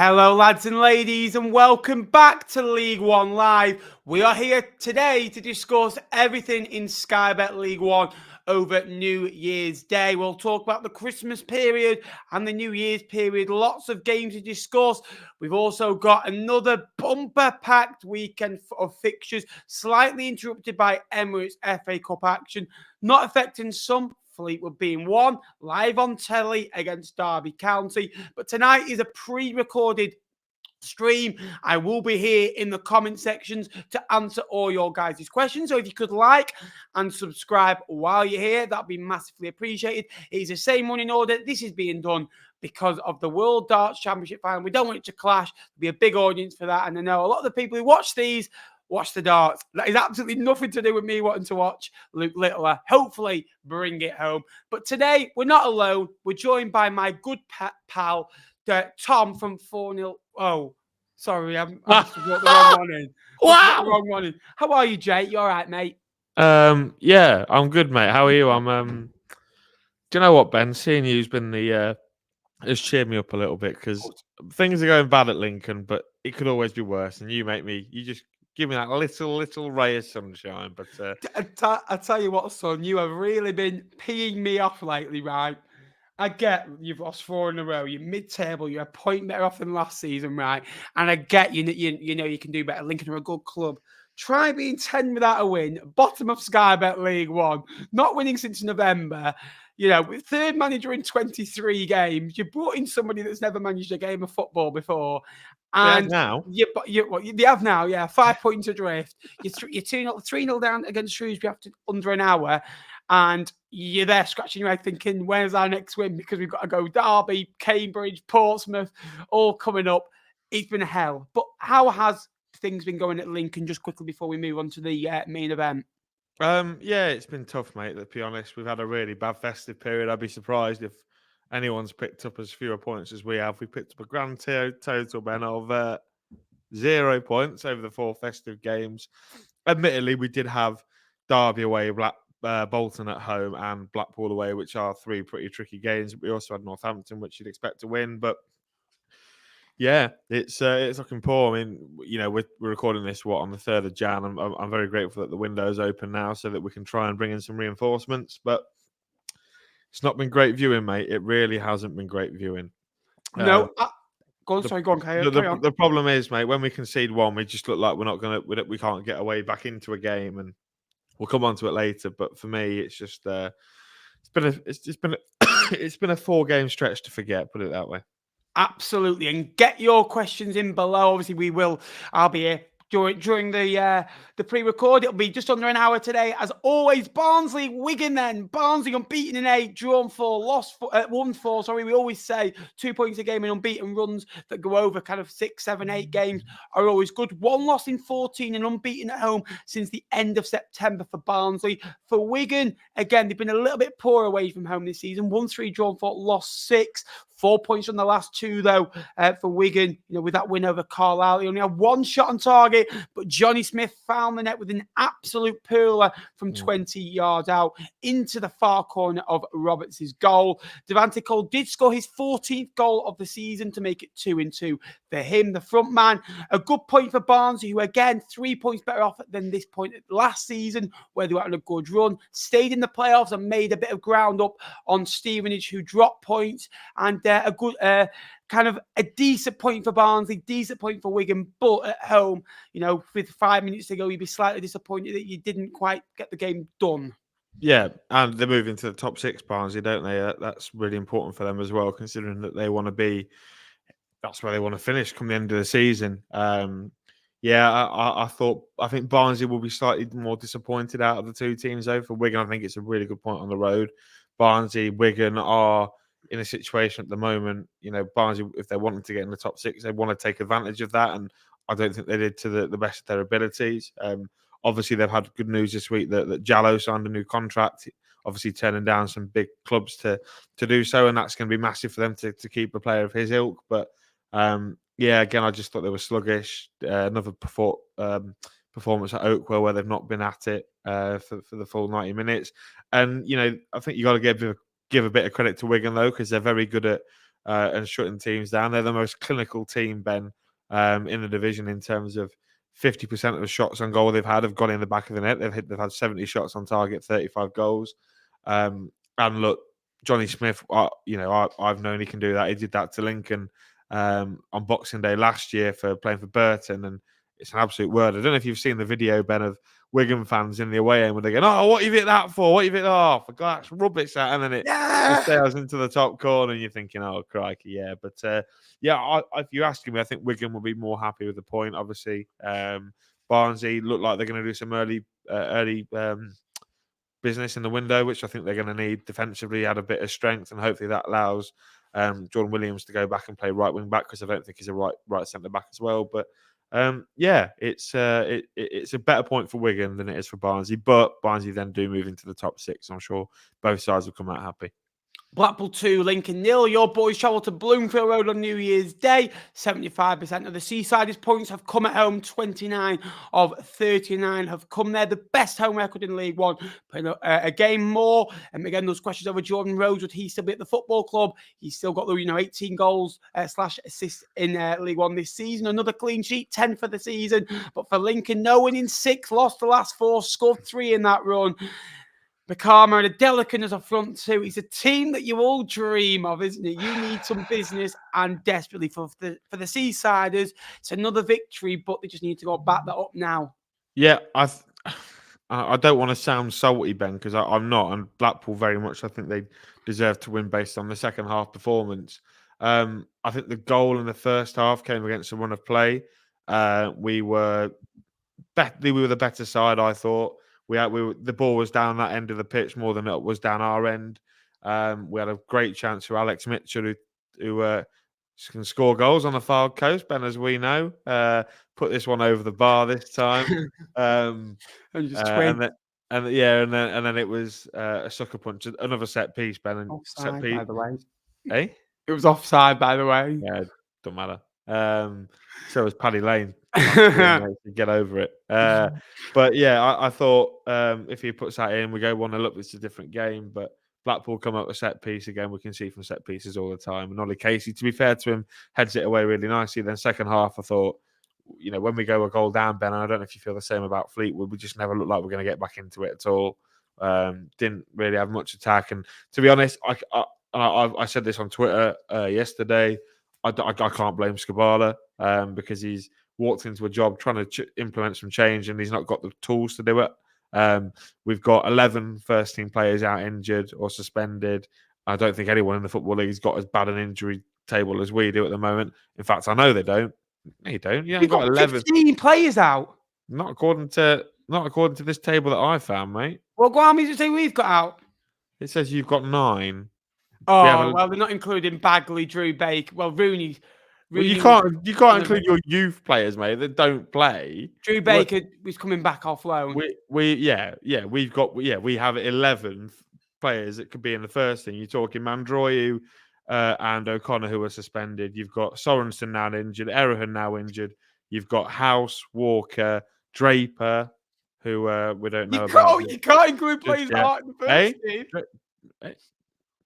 Hello, lads and ladies, and welcome back to League One Live. We are here today to discuss everything in Sky Bet League One over New Year's Day. We'll talk about the Christmas period and the New Year's period. Lots of games to discuss. We've also got another bumper-packed weekend of fixtures, slightly interrupted by Emirates FA Cup action, not affecting some, Fleetwood being one, live on telly against Derby County. But tonight is a pre-recorded stream. I will be here in the comment sections to answer all your guys' questions. So if you could like and subscribe while you're here, that'd be massively appreciated. It is the same running order. This is being done because of the World Darts Championship final. We don't want it to clash. There'll be a big audience for that. And I know a lot of the people who watch these watch the darts. That is absolutely nothing to do with me wanting to watch Luke Littler. Hopefully bring it home. But today, we're not alone. We're joined by my good pal, Tom from 4-0. Oh, sorry, I must have got the wrong one in. Wow! The wrong one in. How are you, Jay? You all right, mate? Yeah, I'm good, mate. How are you? Do you know what, Ben? Seeing you's been has cheered me up a little bit because things are going bad at Lincoln, but it could always be worse. And you just give me that little ray of sunshine. But I tell you what, son, you have really been peeing me off lately, right? I get you've lost 4 in a row. You're mid-table. You're a point better off than last season, right? And I get you know you can do better. Lincoln are a good club. Try being 10 without a win. Bottom of Sky Bet League One. Not winning since November. You know, with third manager in 23 games. You brought in somebody that's never managed a game of football before. And now you have now, yeah, 5 points adrift. You're 3-0 down against Shrewsbury after under an hour. And you're there scratching your head thinking, where's our next win? Because we've got to go Derby, Cambridge, Portsmouth, all coming up. It's been hell. But how has things been going at Lincoln just quickly before we move on to the main event? Yeah, it's been tough, mate, to be honest. We've had a really bad festive period. I'd be surprised if anyone's picked up as fewer points as we have. We picked up a grand total, Ben, of 0 points over the 4 festive games. Admittedly, we did have Derby away, Bolton at home, and Blackpool away, which are 3 pretty tricky games. We also had Northampton, which you'd expect to win, but yeah, it's looking poor. I mean, you know, we're recording this on the 3rd of Jan. I'm very grateful that the window's open now so that we can try and bring in some reinforcements. But it's not been great viewing, mate. It really hasn't been great viewing. No, go on. Sorry, go on. Carry on. The problem is, mate, when we concede one, we just look like we can't get away back into a game, and we'll come on to it later. But for me, it's just it's been a 4-game stretch to forget. Put it that way. Absolutely. And get your questions in below. Obviously, I'll be here during the pre-record. It'll be just under an hour today. As always, Barnsley, Wigan then. Barnsley unbeaten in 8, drawn 4, won 4. Sorry, we always say 2 points a game in unbeaten runs that go over kind of 6, 7, 8 games are always good. 1 loss in 14 and unbeaten at home since the end of September for Barnsley. For Wigan, again, they've been a little bit poor away from home this season. 1, 3, drawn 4, lost 6. 4 points from the last 2, though, for Wigan, you know, with that win over Carlisle. He only had 1 shot on target, but Johnny Smith found the net with an absolute pearler from 20 yards out into the far corner of Roberts' goal. Devante Cole did score his 14th goal of the season to make it 2-2 for him, the front man. A good point for Barnsley, who, again, 3 points better off than this point last season, where they were on a good run, stayed in the playoffs and made a bit of ground up on Stevenage, who dropped points, and a good kind of a decent point for Barnsley, decent point for Wigan, but at home, you know, with 5 minutes to go, you'd be slightly disappointed that you didn't quite get the game done. Yeah, and they're moving to the top 6, Barnsley, don't they? That's really important for them as well, considering that they want to be. That's where they want to finish come the end of the season. I think Barnsley will be slightly more disappointed out of the 2 teams, though. For Wigan, I think it's a really good point on the road. Barnsley, Wigan are in a situation at the moment, you know, Barnsley, if they wanted to get in the top 6, they want to take advantage of that, and I don't think they did to the best of their abilities. Obviously, they've had good news this week that Jallo signed a new contract, obviously turning down some big clubs to do so, and that's going to be massive for them to keep a player of his ilk. But again, I just thought they were sluggish. Another performance at Oakwell where they've not been at it for the full 90 minutes. And, you know, I think you got to give a bit of credit to Wigan, though, because they're very good at and shutting teams down. They're the most clinical team, Ben, in the division in terms of 50% of the shots on goal they've had have gone in the back of the net. They've had 70 shots on target, 35 goals. And look, Johnny Smith, I've known he can do that. He did that to Lincoln on Boxing Day last year for playing for Burton, and it's an absolute word. I don't know if you've seen the video, Ben, of Wigan fans in the away end when they're going, "Oh, what you hit that for? What you hit? Oh, for God's rubbish that!" And then it sails into the top corner, and you're thinking, "Oh, crikey, yeah." But if you're asking me, I think Wigan will be more happy with the point. Obviously, Barnsley look like they're going to do some early business in the window, which I think they're going to need defensively, add a bit of strength, and hopefully that allows Jordan Williams to go back and play right wing back, because I don't think he's a right centre back as well. But it's a better point for Wigan than it is for Barnsley, but Barnsley then do move into the top 6. I'm sure both sides will come out happy. Blackpool 2, Lincoln 0. Your boys travel to Bloomfield Road on New Year's Day. 75% of the Seasiders' points have come at home. 29 of 39 have come there. The best home record in League One. Playing a game more. And again, those questions over Jordan Rhodes. Would he still be at the football club? He's still got 18 goals / assists in League One this season. Another clean sheet, 10 for the season. But for Lincoln, no winning 6, lost the last 4, scored 3 in that run. McCarmer and Delican as a front two. It's a team that you all dream of, isn't it? You need some business, and desperately for the Seasiders, it's another victory, but they just need to go back that up now. Yeah, I don't want to sound salty, Ben, because I'm not. And Blackpool very much, I think they deserve to win based on the second half performance. I think the goal in the first half came against a run of play. We were the better side, I thought. The ball was down that end of the pitch more than it was down our end. We had a great chance for Alex Mitchell, who can score goals on the far coast, Ben, as we know. Put this one over the bar this time. And then it was a sucker punch, another set piece, Ben. And offside, set piece, by the way. Eh? It was offside, by the way. Yeah, don't matter. So was Paddy Lane. Get over it. But yeah, I thought if he puts that in, we go 1-0 up. It's a different game. But Blackpool come up with set piece again. We can see from set pieces all the time. And Ollie Casey, to be fair to him, heads it away really nicely. Then second half, I thought, when we go a goal down, Ben, and I don't know if you feel the same about Fleetwood, we just never looked like we're going to get back into it at all. Didn't really have much attack. And to be honest, I said this on Twitter yesterday. I can't blame Skabala because he's walked into a job trying to implement some change, and he's not got the tools to do it. We've got 11 first-team players out injured or suspended. I don't think anyone in the Football League has got as bad an injury table as we do at the moment. In fact, I know they don't. No, you don't. You haven't got 11 15 players out. Not according to this table that I found, mate. Well, go on, me to say we've got out. It says you've got 9. Oh, well, they're not including Bagley, Drew Baker. Well, Rooney. Well, you can't include your youth players, mate, that don't play. Drew Baker was coming back off loan. We have 11 players that could be in the first team. You're talking Mandroyu and O'Connor, who are suspended. You've got Sorensen now injured, Erahan now injured. You've got House, Walker, Draper, who we don't know about. You can't include players that aren't in the first team.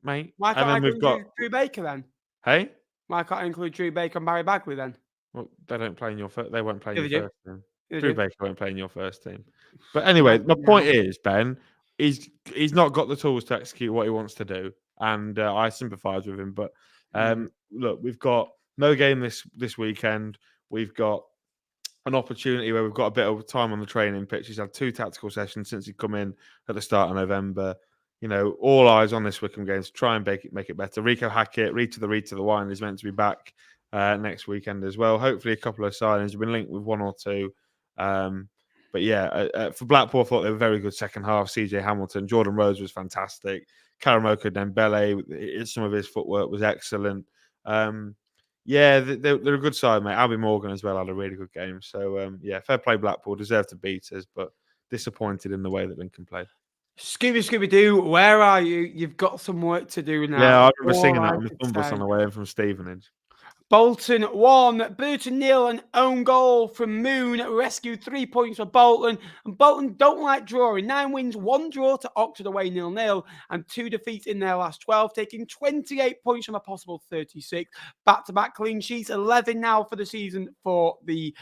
Mate. Why can't I include Drew Baker then? Hey? Why can't I include Drew Baker and Barry Bagley then? Well, they don't play in your first. They won't play in your first team. Drew Baker won't play in your first team. But anyway, my point is, Ben, he's not got the tools to execute what he wants to do, and I sympathise with him. But look, we've got no game this weekend. We've got an opportunity where we've got a bit of time on the training pitch. He's had 2 tactical sessions since he come in at the start of November. All eyes on this Wycombe game to try and make it better. Rico Hackett, Reed to the Wine is meant to be back next weekend as well. Hopefully a couple of signings. We've been linked with 1 or 2. But yeah, for Blackpool, I thought they were very good second half. CJ Hamilton, Jordan Rhodes was fantastic. Karamoko Dembele, some of his footwork was excellent. Yeah, they're a good side, mate. Albie Morgan as well had a really good game. So yeah, fair play Blackpool. Deserved to beat us, but disappointed in the way that Lincoln played. Scooby-Doo, where are you? You've got some work to do now. Yeah, I remember singing that on the bus on the way in from Stevenage. Bolton 1, Burton 0, an own goal from Moon rescued 3 points for Bolton. And Bolton don't like drawing. 9 wins, 1 draw to Oxford away 0-0, and 2 defeats in their last 12, taking 28 points from a possible 36. Back-to-back clean sheets, 11 now for the season for the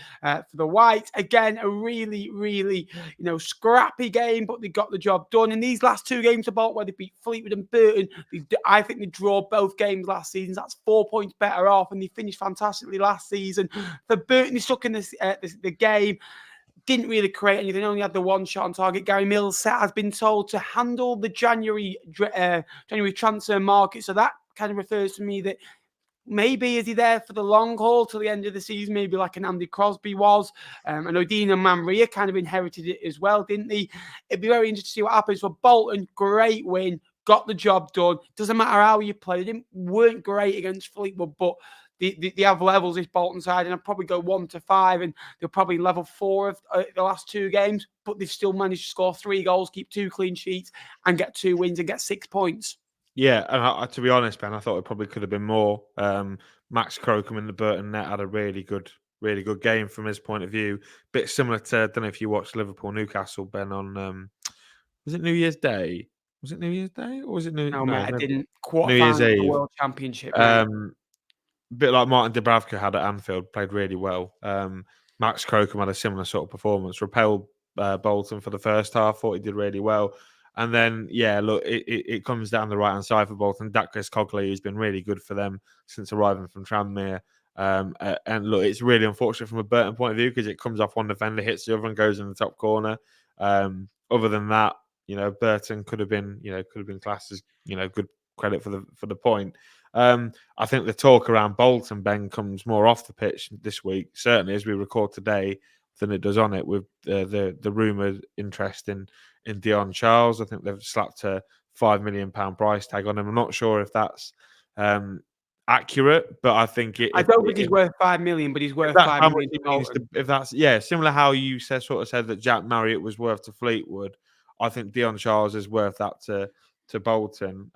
Whites. Again, a really, really scrappy game, but they got the job done. In these last 2 games of Bolton, where they beat Fleetwood and Burton, I think they draw both games last season. That's 4 points better off, and they finished fantastically last season. For Burton, they stuck in the game. Didn't really create anything, only had the 1 shot on target. Gary Mills has been told to handle the January transfer market. So that kind of refers to me that maybe is he there for the long haul till the end of the season, maybe like an Andy Crosby was. And Odin and Manria kind of inherited it as well, didn't they? It'd be very interesting to see what happens for Bolton. Great win. Got the job done. Doesn't matter how you play. They weren't great against Fleetwood, but they have levels, this Bolton side, and I'll probably go 1 to 5, and they're probably level 4 of the last 2 games, but they've still managed to score 3 goals, keep 2 clean sheets, and get 2 wins and get 6 points. Yeah, and to be honest, Ben, I thought it probably could have been more. Max Crocombe in the Burton net had a really good game from his point of view. Bit similar to, I don't know if you watched Liverpool Newcastle, Ben, on was it New Year's Day? Was it New Year's Day or was it No, mate, I didn't. New Year's Quarterfinal of the Eve? World Championship, mate. Bit like Martin Dubravka had at Anfield, played really well. Max Crocombe had a similar sort of performance. Repelled Bolton for the first half, thought he did really well. And then, look, it comes down the right-hand side for Bolton. Dakis Cogley has been really good for them since arriving from Tranmere. And look, it's really unfortunate from a Burton point of view because it comes off one defender, hits the other, and goes in the top corner. Other than that, Burton could have been classed as good credit for the point. I think the talk around Bolton, Ben, comes more off the pitch this week, certainly as we record today, than it does on it, with the rumoured interest in Dion Charles. I think they've slapped a £5 million price tag on him. I'm not sure if that's accurate, but I think I don't think he's worth 5 million, but he's worth 5 million. If that's similar how you said that Jack Marriott was worth to Fleetwood, I think Dion Charles is worth that to Bolton.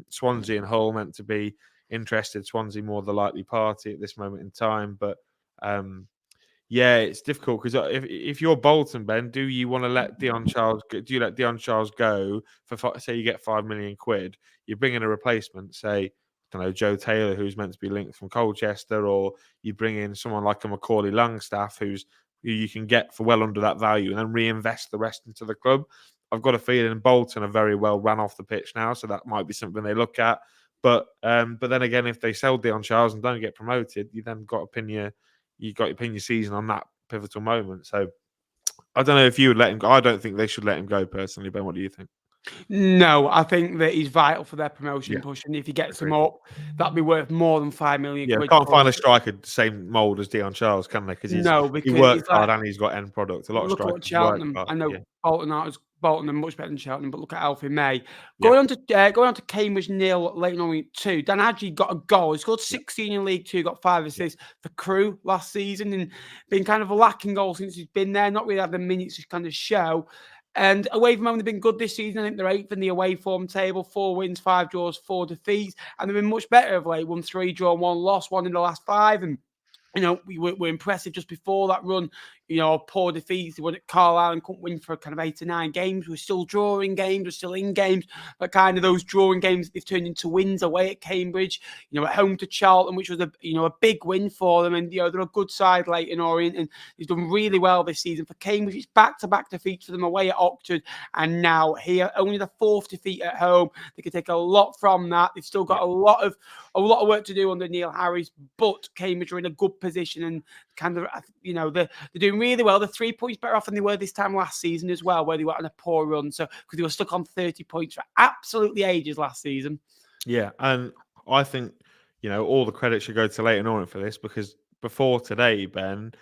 Swansea and Hull meant to be interested. Swansea more the likely party at this moment in time, but it's difficult because if you're Bolton, Ben, do you want to let Dion Charles? Do you let Dion Charles go for, say, you get £5 million? You bring in a replacement, say, I don't know, Joe Taylor, who's meant to be linked from Colchester, or you bring in someone like a Macaulay Longstaff, who you can get for well under that value, and then reinvest the rest into the club. I've got a feeling Bolton are very well run off the pitch now, so that might be something they look at. But then again, if they sell Dion Charles and don't get promoted, you then got to pin your season on that pivotal moment. So I don't know if you would let him go. I don't think they should let him go personally. Ben, what do you think? No, I think that he's vital for their promotion push, and if he gets them up, that'd be worth more than £5 million. Yeah, can't find a striker the same mould as Dion Charles, can they? Because he works hard and he's got end product. A lot of strikers at Cheltenham. work hard. I know Bolton are much better than Cheltenham, but look at Alfie May. Going on to Cambridge 0, Leyton Orient 2. Dan Hadji got a goal. He scored 16 in League 2, got 5 assists for Crewe last season, and been kind of a lacking goal since he's been there. Not really had the minutes to kind of show. And away from home, they've been good this season. I think they're 8th in the away form table, 4 wins, 5 draws, 4 defeats. And they've been much better of late. Won 3, drawn 1, lost 1 in the last 5. And we were impressive just before that run. Poor defeats. They won at Carlisle and couldn't win for kind of 8 or 9 games. We're still drawing games. We're still in games. But kind of those drawing games, they've turned into wins away at Cambridge. At home to Charlton, which was a big win for them. And they're a good side, Leyton Orient, and they've done really well this season. For Cambridge, it's back-to-back defeats for them away at Oxford, and now here only the 4th defeat at home. They could take a lot from that. They've still got a lot of work to do under Neil Harris, but Cambridge are in a good position, and kind of they're doing really well. They're 3 points better off than they were this time last season as well, where they were on a poor run. So because they were stuck on 30 points for absolutely ages last season. Yeah, and I think all the credit should go to Leyton Orient for this, because before today, Ben,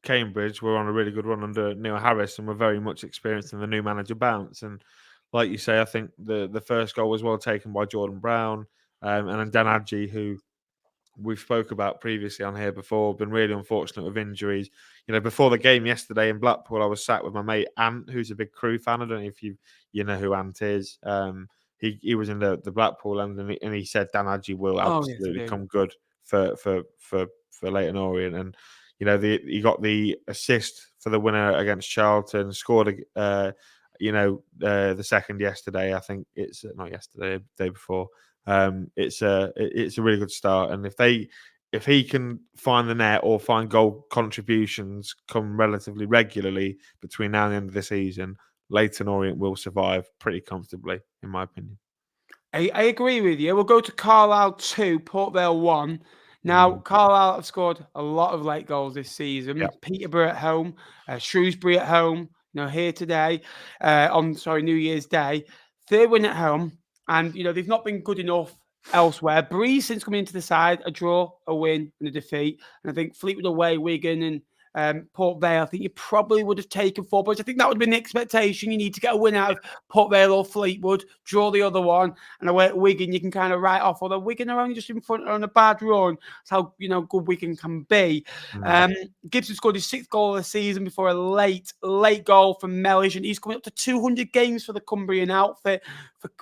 Cambridge were on a really good run under Neil Harris and were very much experienced in the new manager bounce. And like you say, I think the first goal was well taken by Jordan Brown, and then Dan Hadji, who we've spoke about previously on here before, been really unfortunate with injuries. Before the game yesterday in Blackpool, I was sat with my mate Ant, who's a big Crewe fan. I don't know if you know who Ant is. He was in the Blackpool end, and he said Dan Hadji will absolutely come good for Leyton Orient. And he got the assist for the winner against Charlton, scored the second yesterday. I think it's not yesterday, the day before. It's a really good start, and if he can find the net or find goal contributions come relatively regularly between now and the end of the season, Leyton Orient will survive pretty comfortably, in my opinion. I agree with you. We'll go to Carlisle 2, Port Vale 1. Now, Carlisle have scored a lot of late goals this season. Yep. Peterborough at home, Shrewsbury at home, here today, on New Year's Day. Third win at home. And, they've not been good enough elsewhere. Breeze, since coming into the side, a draw, a win, and a defeat. And I think Fleetwood away, Wigan, and Port Vale, I think you probably would have taken 4 points. I think that would have been the expectation. You need to get a win out of Port Vale or Fleetwood, draw the other one, and away at Wigan, you can kind of write off. Although Wigan are only just in front on a bad run, that's how good Wigan can be. Gibson scored his 6th goal of the season before a late goal from Mellish, and he's coming up to 200 games for the Cumbrian outfit.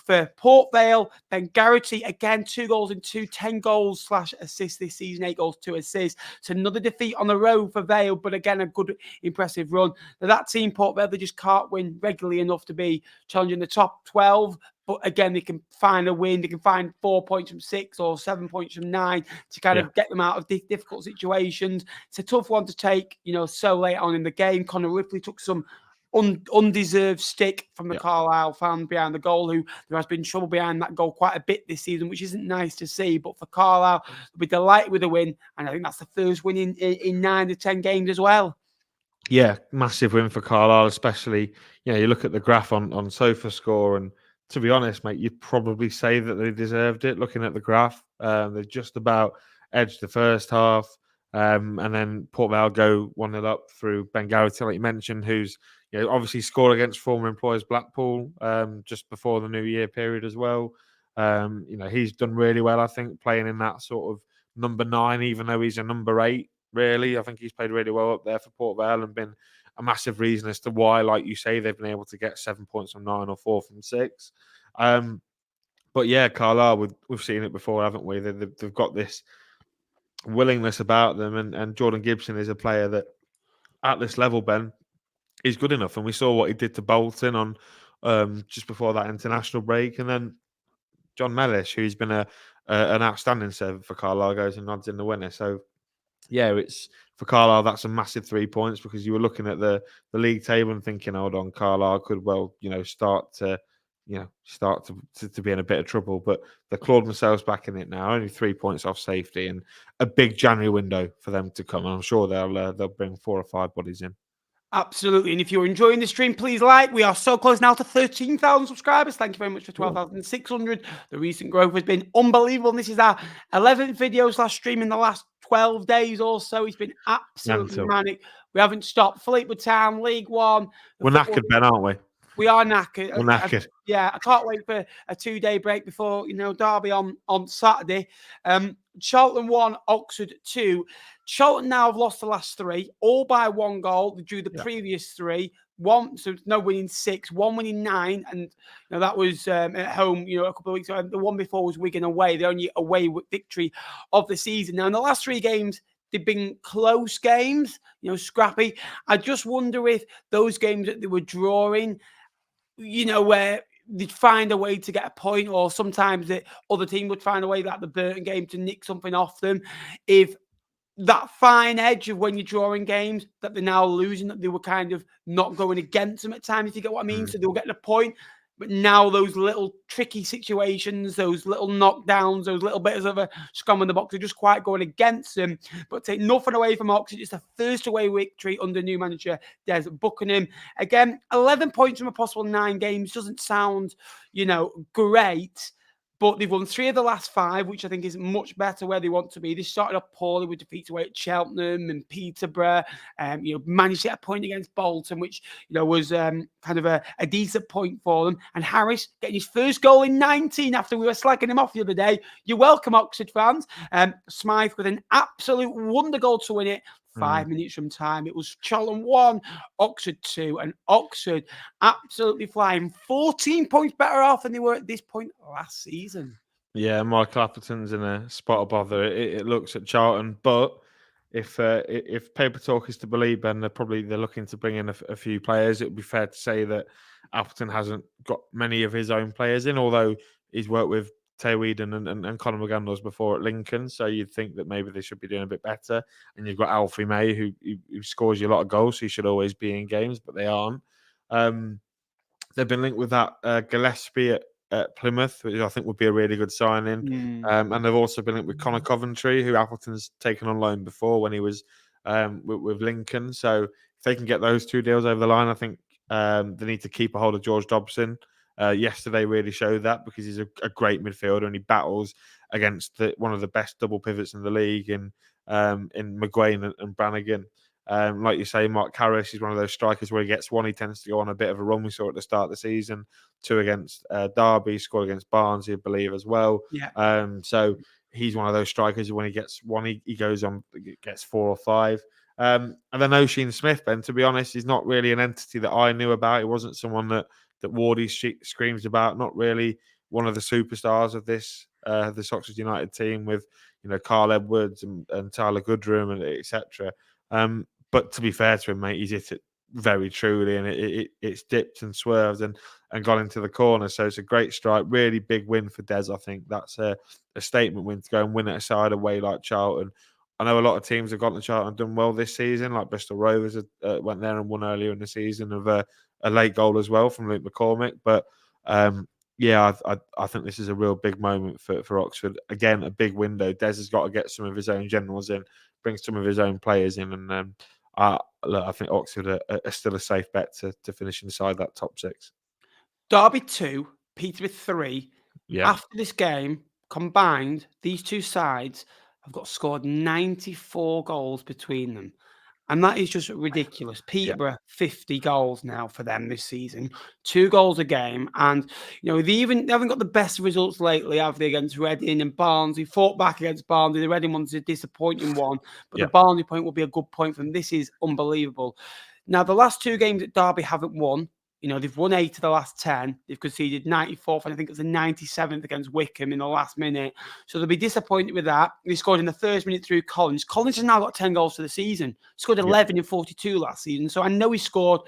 For Port Vale, Ben Garrity, again, 2 goals in 10 goals / assists this season, 8 goals, 2 assists. So another defeat on the road for Vale, but again, a good, impressive run. Now, that team, Port Vale, they just can't win regularly enough to be challenging the top 12. But again, they can find a win. They can find 4 points from 6 or 7 points from 9 to kind of get them out of difficult situations. It's a tough one to take, so late on in the game. Connor Ripley took some undeserved stick from the Carlisle fan behind the goal, who there has been trouble behind that goal quite a bit this season, which isn't nice to see. But for Carlisle, they'll be delighted with the win, and I think that's the first win in 9 to 10 games as well. Yeah, massive win for Carlisle, especially, you look at the graph on SofaScore, and to be honest, mate, you'd probably say that they deserved it. Looking at the graph, they just about edged the first half, and then Port Vale go 1-0 up through Ben Garrity, like you mentioned, who's obviously scored against former employers Blackpool just before the New Year period as well. He's done really well, I think, playing in that sort of number 9, even though he's a number 8. Really, I think he's played really well up there for Port Vale and been a massive reason as to why, like you say, they've been able to get 7 points from 9 or 4 from 6. But yeah, Carlisle, we've seen it before, haven't we? They've got this willingness about them, and Jordan Gibson is a player that, at this level, Ben, is good enough. And we saw what he did to Bolton on just before that international break, and then John Mellish, who's been an outstanding servant for Carlisle, goes and nods in the winner. So yeah, it's for Carlisle, that's a massive 3 points, because you were looking at the league table and thinking, hold on, Carlisle could start to be in a bit of trouble. But they clawed themselves back in it now, only 3 points off safety, and a big January window for them to come. And I'm sure they'll bring 4 or 5 bodies in. Absolutely. And if you're enjoying the stream, please like. We are so close now to 13,000 subscribers. Thank you very much for 12,600. The recent growth has been unbelievable. And this is our 11th video / stream in the last 12 days or so. It's been absolutely manic. We haven't stopped. Fleetwood Town, League One. We're knackered, Ben, aren't we? We are knackered. We're knackered. I can't wait for a 2-day break before, Derby on Saturday. Charlton 1, Oxford 2. Charlton now have lost the last 3, all by 1 goal. They drew the previous 3. So no winning 6, 1 winning 9, and that was at home. A couple of weeks ago. The one before was Wigan away. The only away victory of the season. Now in the last 3 games, they've been close games. Scrappy. I just wonder if those games that they were drawing, where they'd find a way to get a point, or sometimes the other team would find a way, like the Burton game, to nick something off them. If that fine edge of when you're drawing games that they're now losing, that they were kind of not going against them at times, if you get what I mean. So they were getting a point, but now those little tricky situations, those little knockdowns, those little bits of a scrum in the box are just quite going against them. But take nothing away from Oxford. It's the first away victory under new manager Des Buckingham. Again, 11 points from a possible 9 games doesn't sound, great. But they've won 3 of the last 5, which I think is much better where they want to be. They started off poorly with defeats away at Cheltenham and Peterborough. Managed to get a point against Bolton, which was kind of a decent point for them. And Harris getting his first goal in 19 after we were slagging him off the other day. You're welcome, Oxford fans. Smythe with an absolute wonder goal to win it. 5 minutes from time. It was Charlton 1, Oxford 2, and Oxford absolutely flying. 14 points better off than they were at this point last season. Yeah, Michael Appleton's in a spot above there. It looks at Charlton, but if paper talk is to believe, then they're looking to bring in a few players. It would be fair to say that Appleton hasn't got many of his own players in, although he's worked with Tay Whedon and Conor McGandles before at Lincoln. So you'd think that maybe they should be doing a bit better. And you've got Alfie May, who scores you a lot of goals, so he should always be in games, but they aren't. They've been linked with that Gillespie at Plymouth, which I think would be a really good signing. And they've also been linked with Connor Coventry, who Appleton's taken on loan before when he was with Lincoln. So if they can get those two deals over the line, I think they need to keep a hold of George Dobson. Yesterday really showed that because he's a great midfielder and he battles against one of the best double pivots in the league in McGuane and Brannigan. Like you say, Mark Carrish is one of those strikers where he gets one, he tends to go on a bit of a run. We saw at the start of the season, 2 against Derby, scored against Barnsley, I believe, as well. Yeah. So he's one of those strikers when he gets one, he goes on, gets 4 or 5. And then Oisin Smith, Ben, to be honest, he's not really an entity that I knew about. He wasn't someone that Wardy screams about. Not really one of the superstars of this Oxford United team with Carl Edwards and Tyler Goodrum and etc. But to be fair to him, mate, he's hit it very truly, and it's dipped and swerved and gone into the corner. So it's a great strike, really big win for Des. I think that's a statement win to go and win at a side away like Charlton. I know a lot of teams have gone to Charlton and done well this season, like Bristol Rovers went there and won earlier in the season of a late goal as well from Luke McCormick. But yeah, I think this is a real big moment for Oxford. Again, a big window. Des has got to get some of his own generals in, bring some of his own players in, and I think Oxford are still a safe bet to finish inside that top 6. Derby 2, Peterborough 3. Yeah. After this game, combined, these two sides have got scored 94 goals between them. And that is just ridiculous. Peterborough, 50 goals now for them this season, 2 goals a game. And, they haven't got the best results lately, have they, against Reading and Barnsley. Fought back against Barnsley. The Reading one's a disappointing one, but the Barnsley point will be a good point for them. This is unbelievable. Now, the last 2 games that Derby haven't won, they've won 8 of the last 10. They've conceded 94th, and I think it was the 97th against Wycombe in the last minute. So they'll be disappointed with that. They scored in the first minute through Collins. Collins has now got 10 goals for the season. Scored 11 in 42 last season. So I know he scored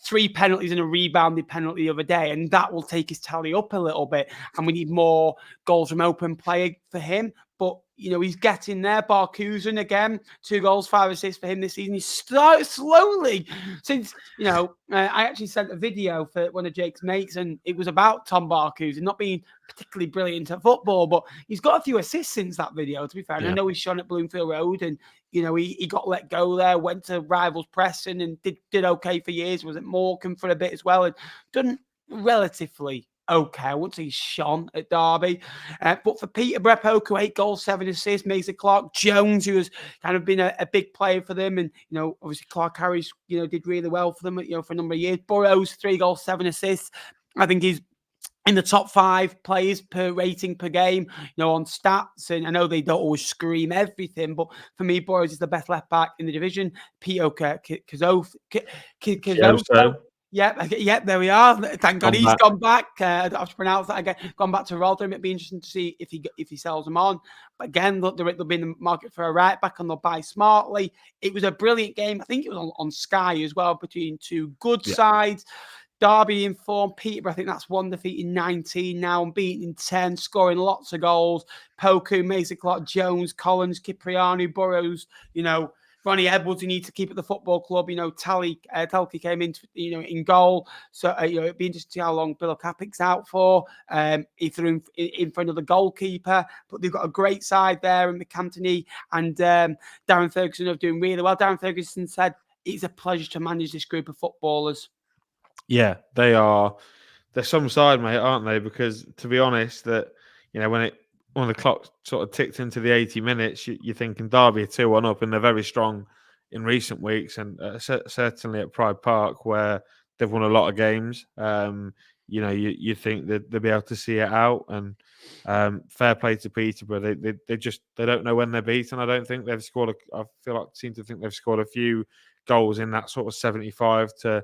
3 penalties and a rebounded penalty the other day, and that will take his tally up a little bit. And we need more goals from open play for him. But, he's getting there. Barkhusen again, 2 goals, 5 assists for him this season. He's slowly, since, I actually sent a video for one of Jake's mates, and it was about Tom Barkhusen not being particularly brilliant at football, but he's got a few assists since that video, to be fair. And I know he's shone at Bloomfield Road, and, he got let go there, went to Rivals Preston and did okay for years. Was at Morecambe for a bit as well, and done relatively okay. I wouldn't say he's shone at Derby. But for Peterborough, Poku, 8 goals, 7 assists. Mason Clark Jones, who has kind of been a big player for them. And, obviously Clark Harris, did really well for them, for a number of years. Burrows, 3 goals, 7 assists. I think he's in the top 5 players per rating per game, on stats. And I know they don't always scream everything, but for me, Burrows is the best left back in the division. P.O.K. Kazoso. Yep, there we are. Thank God he's gone back. I don't have to pronounce that again. Gone back to Rotherham. It'd be interesting to see if he sells them on. But again, look, they'll be in the market for a right back, and they'll buy smartly. It was a brilliant game. I think it was on Sky as well, between 2 good sides. Derby in form. Peterborough, I think that's 1 defeat in 19 now, and beaten in 10, scoring lots of goals. Poku, Mason Clark Jones, Collins, Cipriani, Burrows, Ronnie Edwards, you need to keep at the football club. Telke came in, in goal. So, it'd be interesting to see how long Bill Capic's out for. He threw in for another goalkeeper, but they've got a great side there, and McAntony and Darren Ferguson are doing really well. Darren Ferguson said it's a pleasure to manage this group of footballers. Yeah, they are. They're some side, mate, aren't they? Because to be honest, that when the clock sort of ticked into the 80 minutes, you're thinking Derby are 2-1 up, and they're very strong in recent weeks, and certainly at Pride Park where they've won a lot of games. You think that they'll be able to see it out, and fair play to Peterborough. They don't know when they're beaten. I don't think they've scored. I seem to think they've scored a few goals in that sort of 75 to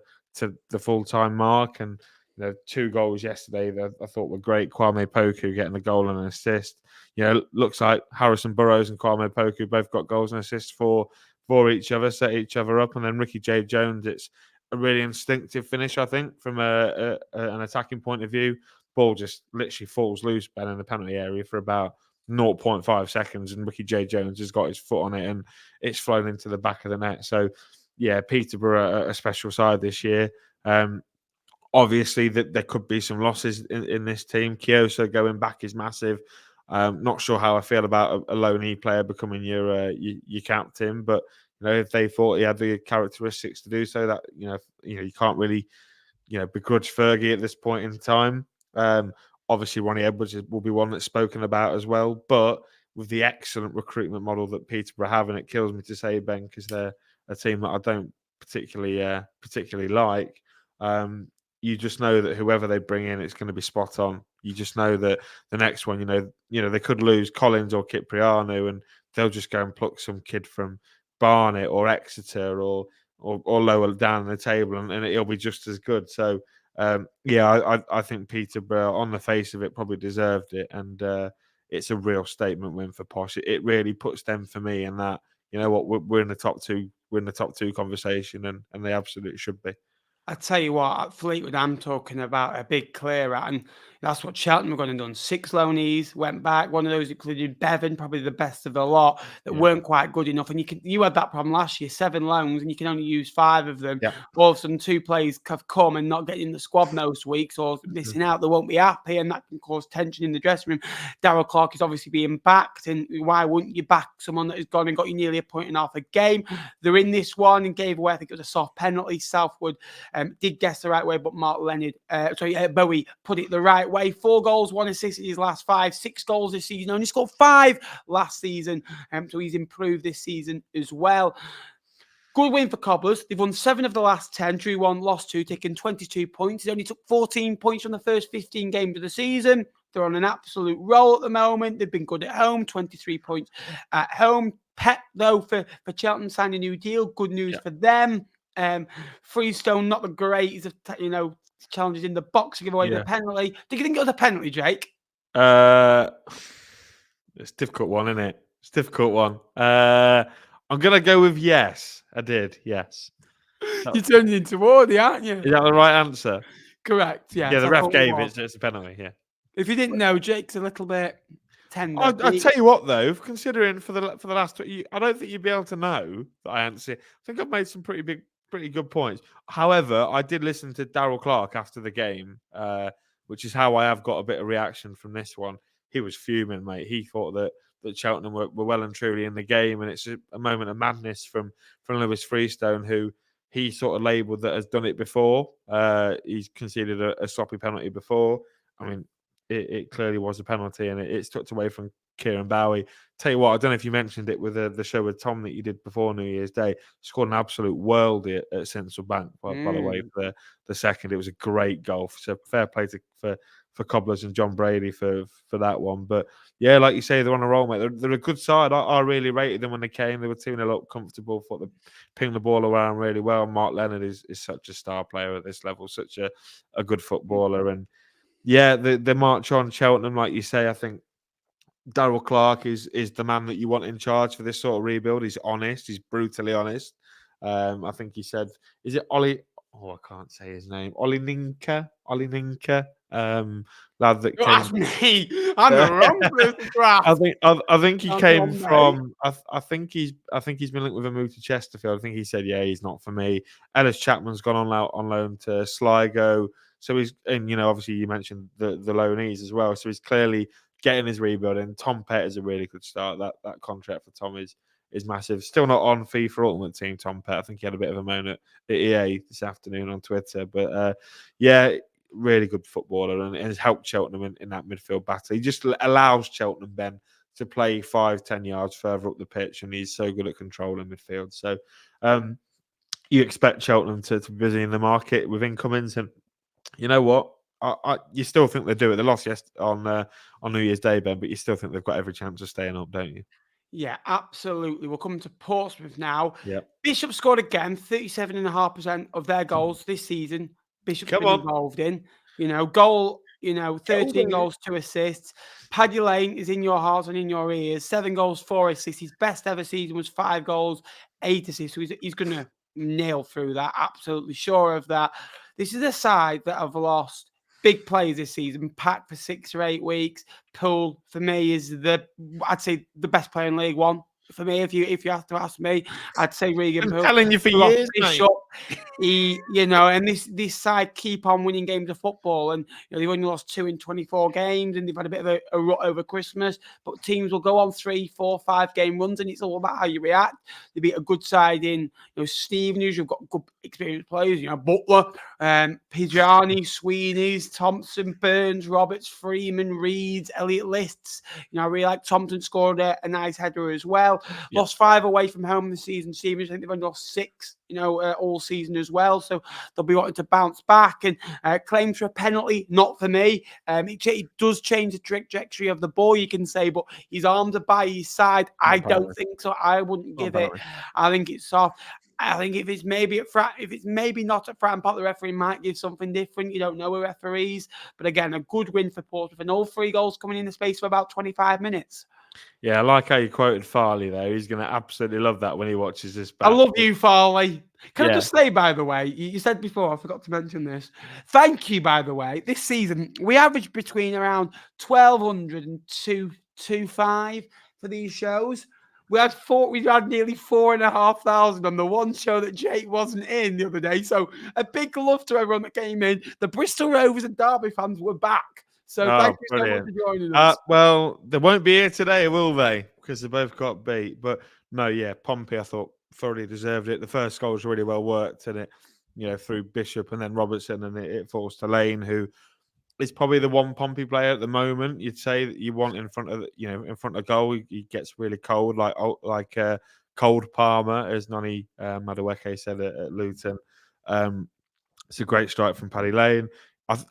the full time mark, and 2 goals yesterday that I thought were great. Kwame Poku getting a goal and an assist. Looks like Harrison Burrows and Kwame Poku both got goals and assists for each other, set each other up. And then Ricky J. Jones, it's a really instinctive finish, I think, from an attacking point of view. Ball just literally falls loose, Ben, in the penalty area for about 0.5 seconds, and Ricky J. Jones has got his foot on it, and it's flown into the back of the net. So, yeah, Peterborough are a special side this year. Obviously, that there could be some losses in this team. Kioso going back is massive. Not sure how I feel about a loanee player becoming your captain, but if they thought he had the characteristics to do so, that you can't really begrudge Fergie at this point in time. Obviously, Ronnie Edwards will be one that's spoken about as well, but with the excellent recruitment model that Peterborough have, and it kills me to say, Ben, because they're a team that I don't particularly like. You just know that whoever they bring in, it's going to be spot on. You just know that the next one, they could lose Collins or Cipriano, and they'll just go and pluck some kid from Barnet or Exeter or lower down the table, and it'll be just as good. So, I think Peterborough, on the face of it, probably deserved it, and it's a real statement win for Posh. It really puts them, for me, in that, we're in the top two. We're in the top 2 conversation, and they absolutely should be. I tell you what, at Fleetwood, I'm talking about a big clear out, and that's what Cheltenham were going to do. 6 loanees went back. One of those included Bevan, probably the best of the lot, that weren't quite good enough. And you had that problem last year, 7 loans, and you can only use 5 of them. Yeah. All of a sudden, 2 players have come and not getting in the squad most weeks, or missing out. They won't be happy, and that can cause tension in the dressing room. Darrell Clark is obviously being backed, and why wouldn't you back someone that has gone and got you nearly a point and a half a game? They're in this one and gave away, I think it was a soft penalty. Southwood did guess the right way, but Mark Bowie put it the right way. 4 goals, 1 assist in his last 5, 6 goals this season. Only scored 5 last season, so he's improved this season as well. Good win for Cobblers. They've won 7 of the last 10, drew 1, lost 2, taken 22 points. They only took 14 points from the first 15 games of the season. They're on an absolute roll at the moment. They've been good at home, 23 points at home. Pet, though, for Cheltenham, signed a new deal. Good news for them. Freestone, not the greatest of challenges in the box to give away the penalty. Do you think it was a penalty, Jake? It's a difficult one, isn't it? It's a difficult one. I'm gonna go with yes. I did, yes. You turned it into Wardy, aren't you? Is that the right answer? Correct. Yeah. Yeah, the ref gave it, so it's a penalty. Yeah. If you didn't know, Jake's a little bit tender. I tell you what, though, considering for the last, I don't think you'd be able to know that I answer. I think I've made some pretty good points. However, I did listen to Darrell Clark after the game, which is how I have got a bit of reaction from this one. He was fuming, mate. He thought that Cheltenham were well and truly in the game, and it's a moment of madness from Lewis Freestone, who he sort of labelled that has done it before. He's conceded a sloppy penalty before. I mean, it clearly was a penalty, and it's tucked away from Kieran Bowie. Tell you what, I don't know if you mentioned it with the show with Tom that you did before New Year's Day. Scored an absolute worldie at Central Bank, by the way, for the second. It was a great goal. So fair play for Cobblers and John Brady for that one. But yeah, like you say, they're on a roll, mate. They're a good side. I really rated them when they came. They were 2-0 up, comfortable. Thought they pinged the ball around really well. Mark Leonard is such a star player at this level, such a good footballer. And yeah, the march on Cheltenham, like you say, I think Darrell Clark is the man that you want in charge for this sort of rebuild. He's honest. He's brutally honest. I think he said, is it Ollie? Oh, I can't say his name. Ollie Ninka. Lad that came. That's me. I'm the wrong person to ask. I think he came from. I think he's been linked with a move to Chesterfield. I think he said, yeah, he's not for me. Ellis Chapman's gone on loan to Sligo. So he's, and obviously you mentioned the loanees as well. So he's clearly getting his rebuild in. Tom Pett is a really good start. That contract for Tom is massive. Still not on FIFA Ultimate Team, Tom Pett. I think he had a bit of a moan at EA this afternoon on Twitter. But yeah, really good footballer and has helped Cheltenham in that midfield battle. He just allows Cheltenham, Ben, to play 5-10 yards further up the pitch, and he's so good at controlling midfield. So you expect Cheltenham to be busy in the market with incomings, and you know what? You still think they do it. They lost on New Year's Day, Ben, but you still think they've got every chance of staying up, don't you? Yeah, absolutely. We'll come to Portsmouth now. Yeah. Bishop scored again, 37.5% of their goals this season. Bishop's been involved in. Goal, 13 goals, 2 assists. Paddy Lane is in your heart and in your ears. 7 goals, 4 assists. His best ever season was 5 goals, 8 assists. So he's going to nail through that. Absolutely sure of that. This is a side that have lost big players this season, packed for 6 or 8 weeks. Poole, for me, is I'd say the best player in League One. For me, if you have to ask me, I'd say Regan Poole. I'm telling you for years, Bishop, and this side keep on winning games of football, and they've only lost 2 in 24 games, and they've had a bit of a rut over Christmas. But teams will go on 3, 4, 5 game runs, and it's all about how you react. They beat a good side in Stevenage, who've got good experienced players. Butler, Pijani, Sweeney's, Thompson, Burns, Roberts, Freeman, Reeds, Elliot Lists. I really like Thompson scored a nice header as well. Yep. Lost 5 away from home this season. Stevenage, I think they've only lost 6. All season as well. So they'll be wanting to bounce back, and claims for a penalty, not for me. It does change the trajectory of the ball, you can say, but his arms are by his side. I don't think so. I wouldn't give it. I think it's soft. I think if it's maybe not at Fratton Park, the referee might give something different. You don't know with referees. But again, a good win for Portsmouth, and all 3 goals coming in the space of about 25 minutes. Yeah, I like how you quoted Farley there. He's going to absolutely love that when he watches this back. I love you, Farley. Can I just say, by the way, you said before, I forgot to mention this. Thank you, by the way. This season, we averaged between around 1,200 and 225 for these shows. We had nearly 4,500 on the one show that Jake wasn't in the other day. So a big love to everyone that came in. The Bristol Rovers and Derby fans were back. So thank you so much for joining us. Well, they won't be here today, will they? Because they both got beat. But no, Pompey, I thought, thoroughly deserved it. The first goal was really well worked, and it, through Bishop and then Robertson, and it falls to Lane, who is probably the one Pompey player at the moment you'd say that you want in front of goal. He gets really cold, like cold Palmer, as Noni Madueke said at Leyton. It's a great strike from Paddy Lane.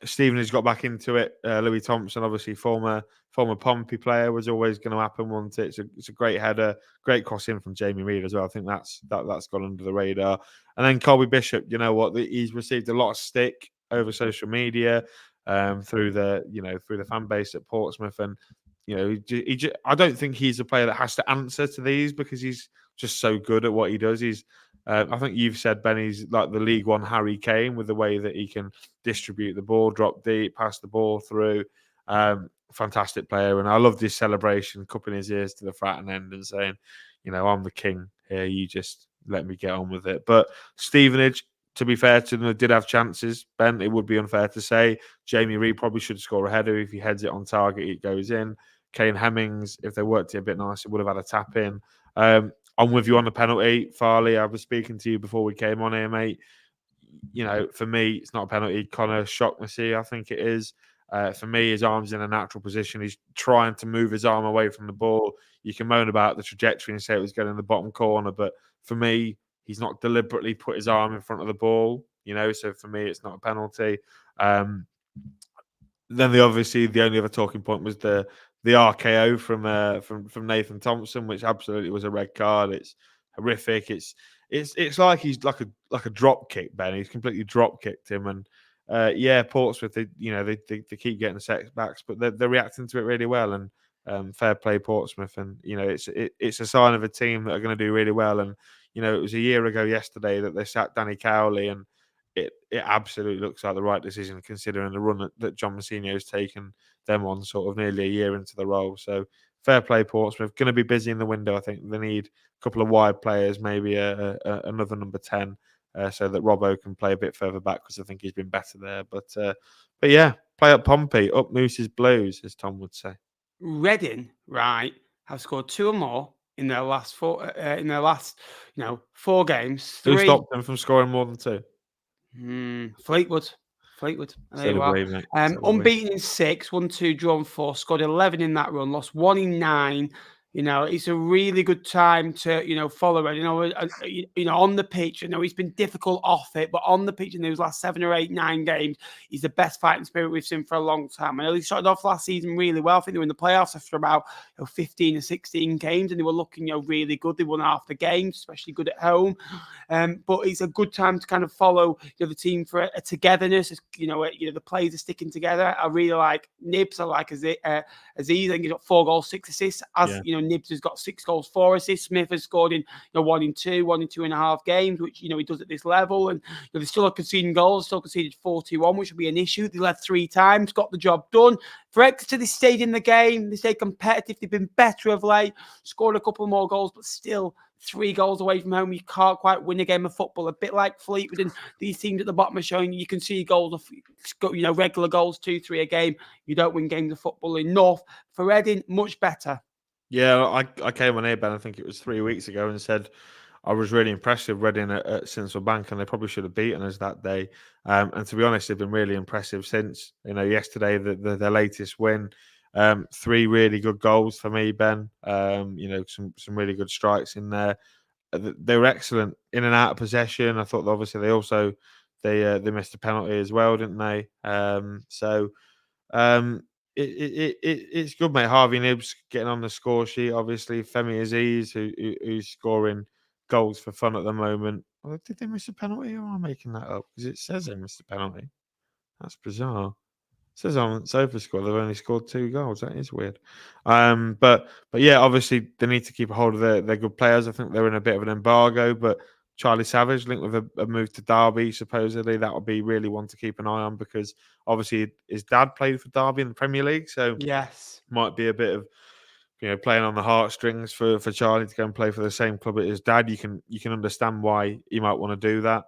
Stevenage got back into it. Louis Thompson, obviously former Pompey player, was always going to happen, wasn't it? It's a great header, great cross in from Jamie Reid as well. I think that's gone under the radar. And then Colby Bishop, you know what? He's received a lot of stick over social media, through the fan base at Portsmouth, and I don't think he's a player that has to answer to these, because he's just so good at what he does. I think you've said, Ben, he's like the League One Harry Kane, with the way that he can distribute the ball, drop deep, pass the ball through. Fantastic player. And I loved his celebration, cupping his ears to the Fratton end and saying, I'm the king here, you just let me get on with it. But Stevenage, to be fair to them, did have chances. Ben, it would be unfair to say Jamie Reid probably should score a header. If he heads it on target, it goes in. Kane Hemmings, if they worked it a bit nicer, would have had a tap in. I'm with you on the penalty, Farley. I was speaking to you before we came on here, mate. For me, it's not a penalty. Connor Shocknessy, I think it is. For me, his arm's in a natural position. He's trying to move his arm away from the ball. You can moan about the trajectory and say it was going in the bottom corner, but for me, he's not deliberately put his arm in front of the ball. So for me, it's not a penalty. Then the only other talking point was the RKO from Nathan Thompson, which absolutely was a red card. It's horrific. It's like he's like a drop kick, Ben. He's completely drop kicked him, and Portsmouth, they keep getting the setbacks, but they're reacting to it really well, and fair play Portsmouth, and it's a sign of a team that are going to do really well. And it was a year ago yesterday that they sacked Danny Cowley, and it absolutely looks like the right decision, considering the run that John Mousinho has taken them on sort of nearly a year into the role. So fair play Portsmouth. Going to be busy in the window. I think they need a couple of wide players, maybe another number 10, so that Robbo can play a bit further back, because I think he's been better there. But yeah, play up Pompey, up Moose's Blues, as Tom would say. Reading, right, have scored 2 or more in their last 4 4 games. Who stopped them from scoring more than 2? Fleetwood. Unbeaten in 6, won 2, drawn 4, scored 11 in that run, lost 1 in 9. You know, it's a really good time to, follow it. On the pitch, it's been difficult off it, but on the pitch in those last 7 or 8, 9 games, he's the best fighting spirit we've seen for a long time. I know they started off last season really well. I think they were in the playoffs after about 15 or 16 games, and they were looking, really good. They won half the games, especially good at home. But it's a good time to kind of follow the team for a togetherness. The players are sticking together. I really like Nibs. I like Aziz. I think he's got 4 goals, 6 assists. Nibs has got 6 goals, 4 assists. Smith has scored in 1 in 2.5 games, which he does at this level. And they're still conceding goals, still conceded 41, which will be an issue. They led 3 times, got the job done. For Exeter, they stayed in the game. They stayed competitive. They've been better of late. Scored a couple more goals, but still 3 goals away from home. You can't quite win a game of football. A bit like Fleetwood and these teams at the bottom are showing you can see goals of regular goals, 2, 3 a game. You don't win games of football enough. For Reading, much better. Yeah, I came on here, Ben, I think it was 3 weeks ago, and said I was really impressed with Reading at Central Bank, and they probably should have beaten us that day. And to be honest, they've been really impressive since. Yesterday, their latest win, 3 really good goals for me, Ben. Some really good strikes in there. They were excellent in and out of possession. I thought obviously they missed a penalty as well, didn't they? It's good, mate. Harvey Nibbs getting on the score sheet. Obviously, Femi Aziz, who's scoring goals for fun at the moment. Well, did they miss a penalty, or am I making that up? Because it says they missed a penalty. That's bizarre. It says on SofaScore they've only scored 2 goals. That is weird. But yeah, obviously they need to keep a hold of their good players. I think they're in a bit of an embargo, but Charlie Savage linked with a move to Derby. Supposedly that would be really one to keep an eye on, because obviously his dad played for Derby in the Premier League, so yes, might be a bit of playing on the heartstrings for Charlie to go and play for the same club as his dad. You can understand why he might want to do that.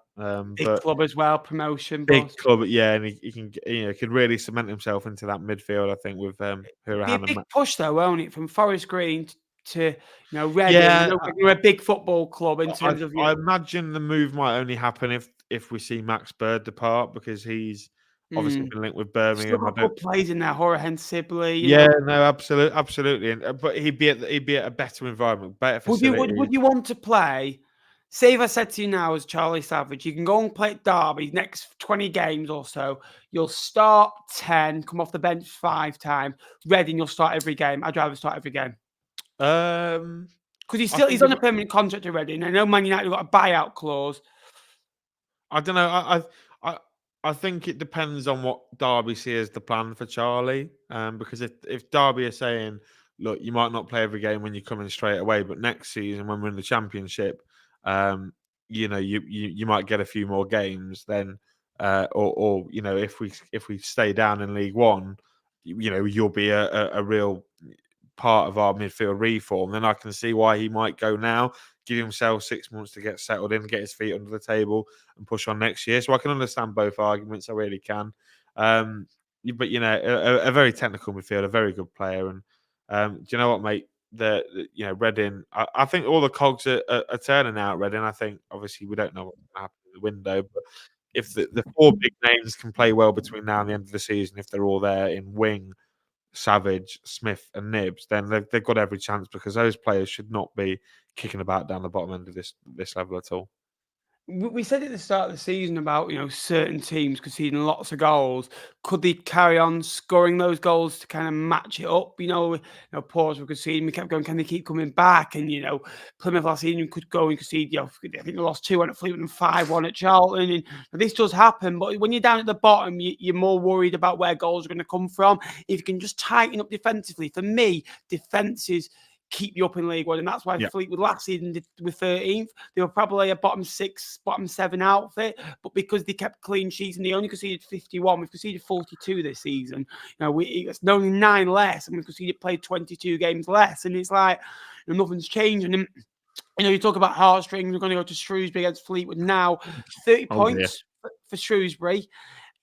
big But club as well, promotion, big boss. club, yeah, and he can could really cement himself into that midfield. I think with It'd be a Hurahan big and push though, won't it? From Forest Green to Reading. yeah, You're a big football club in terms of I imagine the move might only happen if we see Max Bird depart, because he's obviously been linked with Still Birmingham. got good plays in there, Horahan Sibley. Yeah, no, absolutely, and but he'd be at a better environment, better facilities. Would you want to play? Say if I said to you now as Charlie Savage, you can go and play at Derby next 20 games or so. You'll start 10, come off the bench 5 times. Reading, you'll start every game. I'd rather start every game. Because he's on a permanent contract at Reading. I know Man United got a buyout clause. I don't know. I think it depends on what Derby see as the plan for Charlie. Because if Derby are saying, look, you might not play every game when you're coming straight away, but next season when we're in the Championship, you might get a few more games. Then, or if we stay down in League One, you'll be a real part of our midfield reform. Then I can see why he might go now, give himself 6 months to get settled in, get his feet under the table, and push on next year. So I can understand both arguments. I really can. But a very technical midfielder, a very good player. And do you know what, mate? Reading. I think all the cogs are turning out. Reading. I think obviously we don't know what's going to happen in the window, but if the 4 big names can play well between now and the end of the season, if they're all there in wing, Savage, Smith, and Nibbs, then they've got every chance, because those players should not be kicking about down the bottom end of this level at all. We said at the start of the season about certain teams conceding lots of goals. Could they carry on scoring those goals to kind of match it up? Portsmouth were conceding. We kept going. Can they keep coming back? And Plymouth last season could go and concede. I think they lost 2-1 at Fleetwood and 5-1 at Charlton. And this does happen. But when you're down at the bottom, you're more worried about where goals are going to come from. If you can just tighten up defensively, for me, defenses keep you up in League One, and that's why Fleetwood last season were 13th. They were probably a bottom 6, bottom 7 outfit, but because they kept clean sheets and they only conceded 51, we've conceded 42 this season. It's only 9 less, and we've played 22 games less, and it's like nothing's changing. And you talk about heartstrings. We're going to go to Shrewsbury against Fleetwood now. 30 points for Shrewsbury.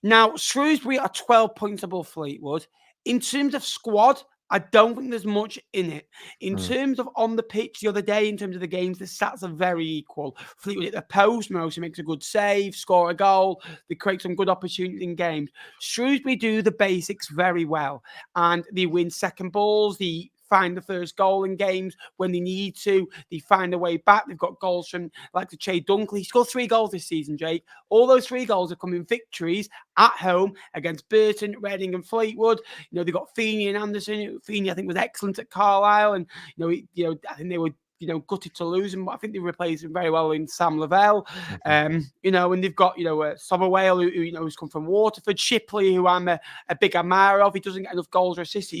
Now Shrewsbury are 12 points above Fleetwood. In terms of squad, I don't think there's much in it. In terms of on the pitch the other day, in terms of the games, the stats are very equal. Fleetwood hit the post, Mosi makes a good save, score a goal, they create some good opportunities in games. Shrewsbury do the basics very well, and they win second balls, they find the first goal in games when they need to. They find a way back. They've got goals from like the Che Dunkley. He scored 3 goals this season, Jake. All those 3 goals have come in victories at home against Burton, Reading, and Fleetwood. You know, they got Feeney and Anderson. Feeney, I think, was excellent at Carlisle, and I think they were gutted to lose him, but I think they replaced him very well in Sam Lavelle. And they've got, Somervale, who's come from Waterford, Shipley, who I'm a big admirer of. He doesn't get enough goals or assists.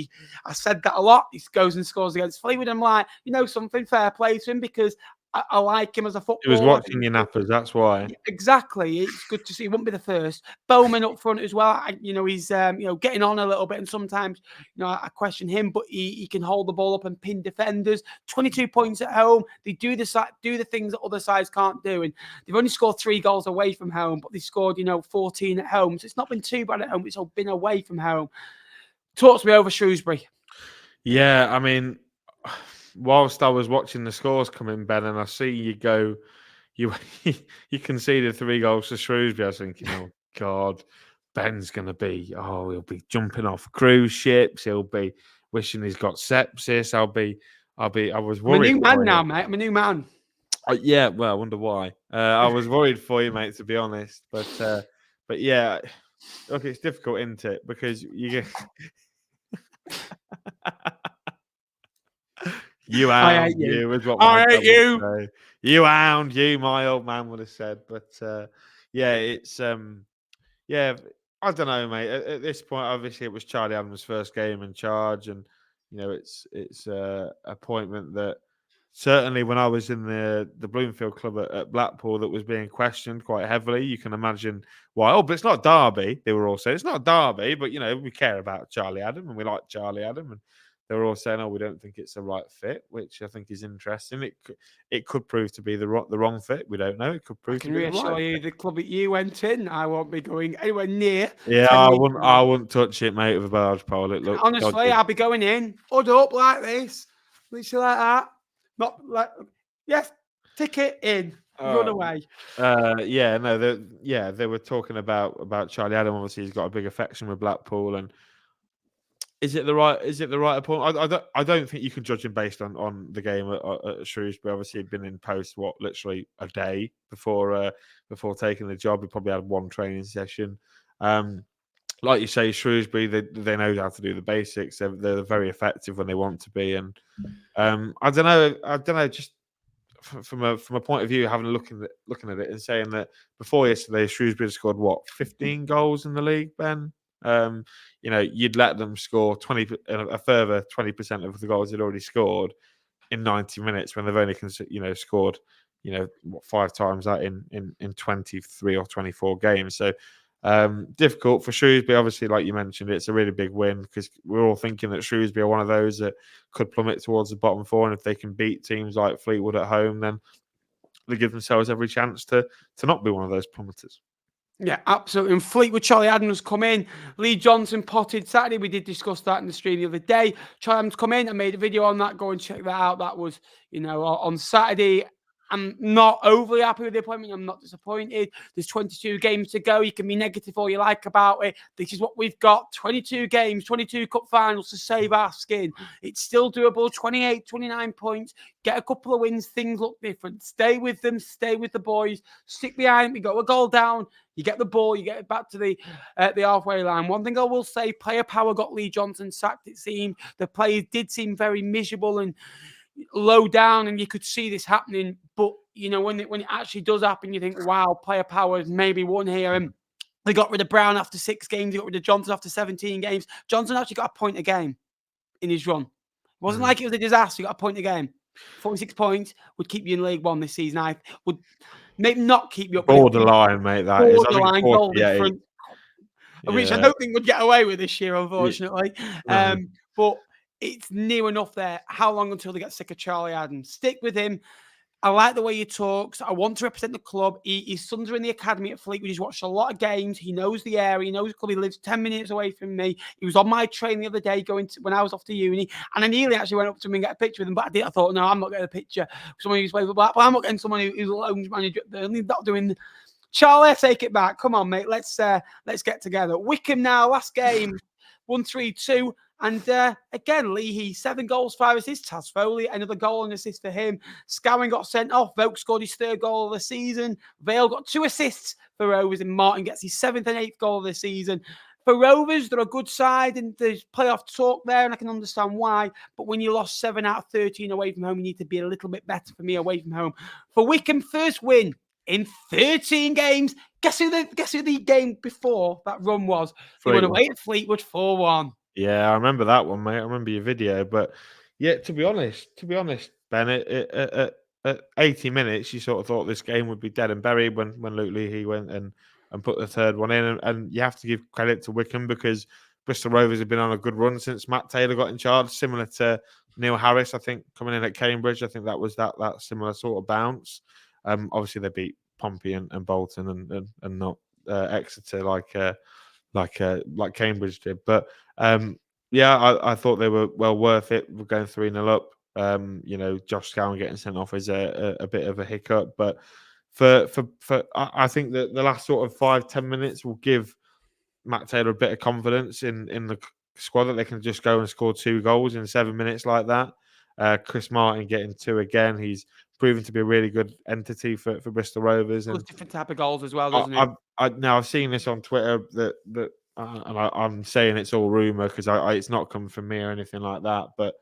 I said that a lot. He goes and scores against Fleetwood. I'm like, something, fair play to him, because I like him as a footballer. He was watching your nappers, that's why. Exactly. It's good to see. He wouldn't be the first. Bowman up front as well. He's getting on a little bit, and sometimes I question him, but he can hold the ball up and pin defenders. 22 points at home. They do the things that other sides can't do, and they've only scored 3 goals away from home, but they scored 14 at home. So it's not been too bad at home. It's all been away from home. Talk to me over Shrewsbury. Yeah, I mean, whilst I was watching the scores come in, Ben, and I see you go, you conceded 3 goals to Shrewsbury. I was thinking, oh God, Ben's he'll be jumping off cruise ships. He'll be wishing he's got sepsis. I was worried. I'm a new man now, mate. I'm a new man. Yeah, well, I wonder why. I was worried for you, mate, to be honest. But yeah, look, it's difficult, isn't it? Because you get. You hound, you is what my dad would say. You hound, you, my old man would have said. But it's I don't know, mate. At this point, obviously, it was Charlie Adams' first game in charge, and it's appointment that certainly when I was in the Bloomfield club at Blackpool, that was being questioned quite heavily. You can imagine why. Oh, but it's not Derby. They were all saying it's not Derby, but we care about Charlie Adam and we like Charlie Adam, and they were all saying, "Oh, we don't think it's the right fit," which I think is interesting. It could prove to be the wrong fit. We don't know. It could prove to be the right. I can reassure you, the club that you went in, I won't be going anywhere near. Yeah, I wouldn't touch it, mate, with a barge pole. It looked honestly dodgy. I'll be going in, hood up like this, literally like that. Not like ticket in, run away. They were talking about Charlie Adam. Obviously, he's got a big affection with Blackpool, and is it the right appointment? I don't think you can judge him based on the game at Shrewsbury. Obviously, he'd been in post literally a day before taking the job. He probably had 1 training session. Like you say, Shrewsbury, they know how to do the basics. They're very effective when they want to be, and I don't know. Just from a point of view, having a looking at it and saying that before yesterday, Shrewsbury had scored 15 goals in the league, Ben. You'd let them score a further 20% of the goals they'd already scored in 90 minutes when they've only scored 5 times that in 23 or 24 games. So difficult for Shrewsbury. Obviously, like you mentioned, it's a really big win because we're all thinking that Shrewsbury are one of those that could plummet towards the bottom 4, and if they can beat teams like Fleetwood at home, then they give themselves every chance to not be one of those plummeters. Yeah, absolutely. And Fleetwood, Charlie Adams come in. Lee Johnson potted Saturday. We did discuss that in the stream the other day. Charlie Adams come in. I made a video on that. Go and check that out. That was, on Saturday. I'm not overly happy with the appointment. I'm not disappointed. There's 22 games to go. You can be negative all you like about it. This is what we've got. 22 games, 22 cup finals to save our skin. It's still doable. 28, 29 points. Get a couple of wins. Things look different. Stay with them. Stay with the boys. Stick behind them. We got a goal down. You get the ball. You get it back to the halfway line. One thing I will say, player power got Lee Johnson sacked, it seemed. The players did seem very miserable and low down, and you could see this happening. But when it actually does happen, you think, wow, player power has maybe won here. And they got rid of Brown after 6 games. They got rid of Johnson after 17 games. Johnson actually got a point a game in his run. It wasn't like it was a disaster. He got a point a game. 46 points would keep you in League One this season. I would maybe not keep you up. Borderline, mate. That is borderline goal difference, which I don't think would get away with this year, unfortunately. But it's near enough there. How long until they get sick of Charlie Adams? Stick with him. I like the way he talks. I want to represent the club. His sons are in the academy at Fleetwood. He's watched a lot of games. He knows the area. He knows the club. He lives 10 minutes away from me. He was on my train the other day when I was off to uni. And I nearly actually went up to him and got a picture with him. But I thought, no, I'm not getting a picture. Someone who's played for Blackpool. I'm not getting someone who's a loans manager at Burnley. Not doing... Charlie, take it back. Come on, mate. Let's get together. Wycombe now, last game. 1-3-2. And again, Leahy, 7 goals, 5 assists. Taz Foley, another goal and assist for him. Scowen got sent off. Vogt scored his 3rd goal of the season. Vale got 2 assists for Rovers, and Martin gets his 7th and 8th goal of the season. For Rovers, they're a good side, and there's playoff talk there, and I can understand why. But when you lost 7 out of 13 away from home, you need to be a little bit better for me away from home. For Wycombe, first win in 13 games. Guess who the game before that run was? They went away at Fleetwood 4-1. Yeah, I remember that one, mate. I remember your video. But yeah, to be honest, Ben, at 80 minutes, you sort of thought this game would be dead and buried when Luke Leahy went and put the 3rd one in. And you have to give credit to Wycombe because Bristol Rovers have been on a good run since Matt Taylor got in charge, similar to Neil Harris, I think, coming in at Cambridge. I think that was that similar sort of bounce. Obviously, they beat POMPEY and Bolton and not Exeter like Cambridge did. But yeah, I thought they were well worth it. We're going 3-0 up. Josh Scowen getting sent off is a bit of a hiccup, but I think that the last sort of 5-10 minutes will give Matt Taylor a bit of confidence in the squad that they can just go and score 2 goals in 7 minutes like that. Chris Martin getting 2 again. He's proven to be a really good entity for Bristol Rovers. And different type of goals as well, doesn't he? I've seen this on Twitter that and I'm saying it's all rumor because it's not coming from me or anything like that. But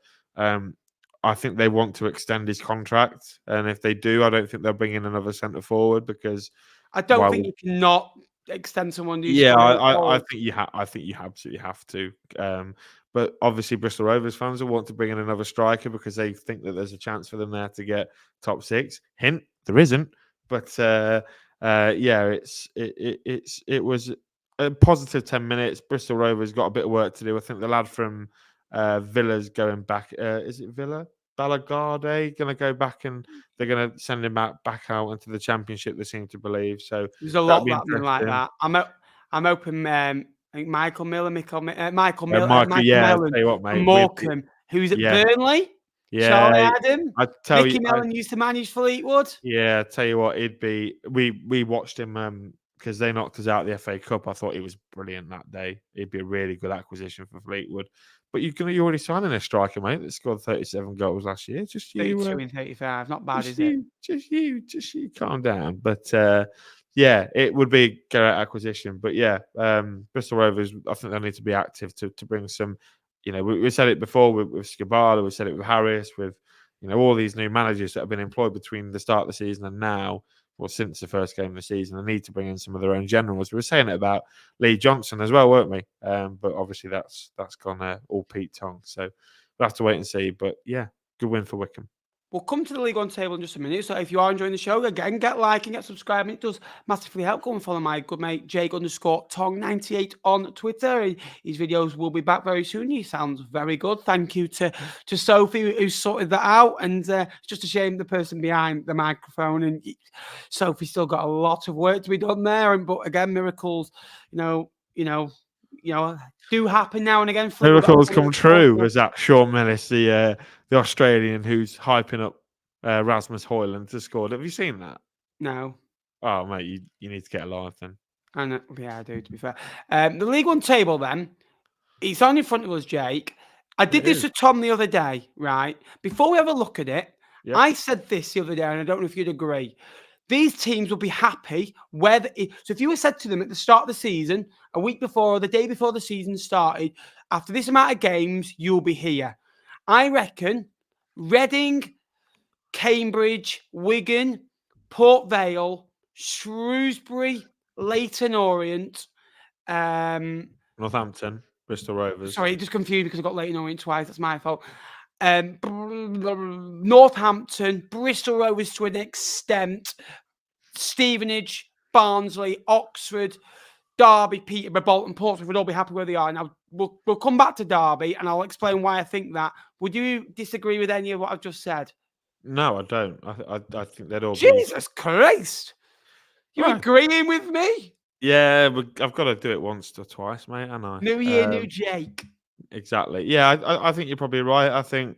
I think they want to extend his contract, and if they do, I don't think they'll bring in another centre forward because I don't think you cannot extend someone. Yeah, I think you I think you absolutely have to. But obviously, Bristol Rovers fans will want to bring in another striker because they think that there's a chance for them there to get top 6. Hint: there isn't. But yeah, it was a positive 10 minutes. Bristol Rovers got a bit of work to do. I think the lad from Villa's going back. Is it Villa? Balagarde going to go back and they're going to send him back out into the Championship. They seem to believe so. There's a lot happening like that. I'm hoping. I think Michael Miller, yeah, Mellon tell you what, mate, from Morecambe, who's at Burnley. Yeah, Charlie Adam. I tell Mickey Mellon used to manage Fleetwood. Yeah, tell you what, it'd be. We watched him because they knocked us out of the FA Cup. I thought he was brilliant that day. He'd be a really good acquisition for Fleetwood. But you're already signing a striker, mate, that scored 37 goals last year. Just you. 32 in 35. Not bad, is it? Just you. Calm down. But yeah, it would be a great acquisition. But yeah, Bristol Rovers, I think they need to be active to bring some. We said it before with Scabala. We said it with Harris. With all these new managers that have been employed between the start of the season and now. Well, since the first game of the season, they need to bring in some of their own generals. We were saying it about Lee Johnson as well, weren't we? But obviously that's gone all Pete Tong. So we'll have to wait and see. But yeah, good win for Wycombe. We'll come to the League One table in just a minute. So if you are enjoying the show, again, get liking, get subscribing. It does massively help. Go and follow my good mate, Jake_Tong98 on Twitter. His videos will be back very soon. He sounds very good. Thank you to Sophie who sorted that out. And it's just a shame the person behind the microphone. And Sophie's still got a lot of work to be done there. But again, miracles, do happen now and again. Miracles come true. Was that Sean Mellis, the Australian who's hyping up Rasmus Højlund to score? Have you seen that? No. Oh, mate, you need to get alive then. Yeah, I do, to be fair. The League One table then, it's on in front of us, Jake. I did this with Tom the other day, right? Before we have a look at it, I said this the other day, and I don't know if you'd agree. These teams will be happy so if you were said to them at the start of the season, a week before or the day before the season started, after this amount of games, you'll be here. I reckon Reading, Cambridge, Wigan, Port Vale, Shrewsbury, Leyton Orient, Northampton, Bristol Rovers. Sorry, just confused because I got Leyton Orient twice. That's my fault. Northampton, Bristol Rovers to an extent, Stevenage, Barnsley, Oxford, Derby, Peterborough, Bolton, Portsmouth would all be happy where they are. Now, we'll come back to Derby and I'll explain why I think that. Would you disagree with any of what I've just said? No, I don't. I think they'd all Jesus Christ! You're agreeing with me? Yeah, but I've got to do it once or twice, mate, haven't I? New year, new Jake. Exactly. Yeah, I think you're probably right. I think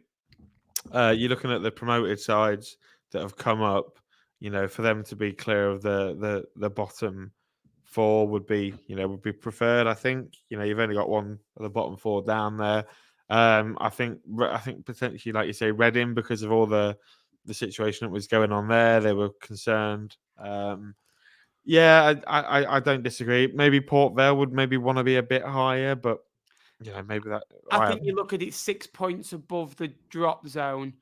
you're looking at the promoted sides that have come up. For them to be clear of the bottom 4 would be preferred. I think you've only got one of the bottom 4 down there. I think potentially, like you say, Reading, because of all the situation that was going on there, they were concerned. Yeah, I don't disagree. Maybe Port Vale would maybe want to be a bit higher, but maybe that. I think you look at it 6 points above the drop zone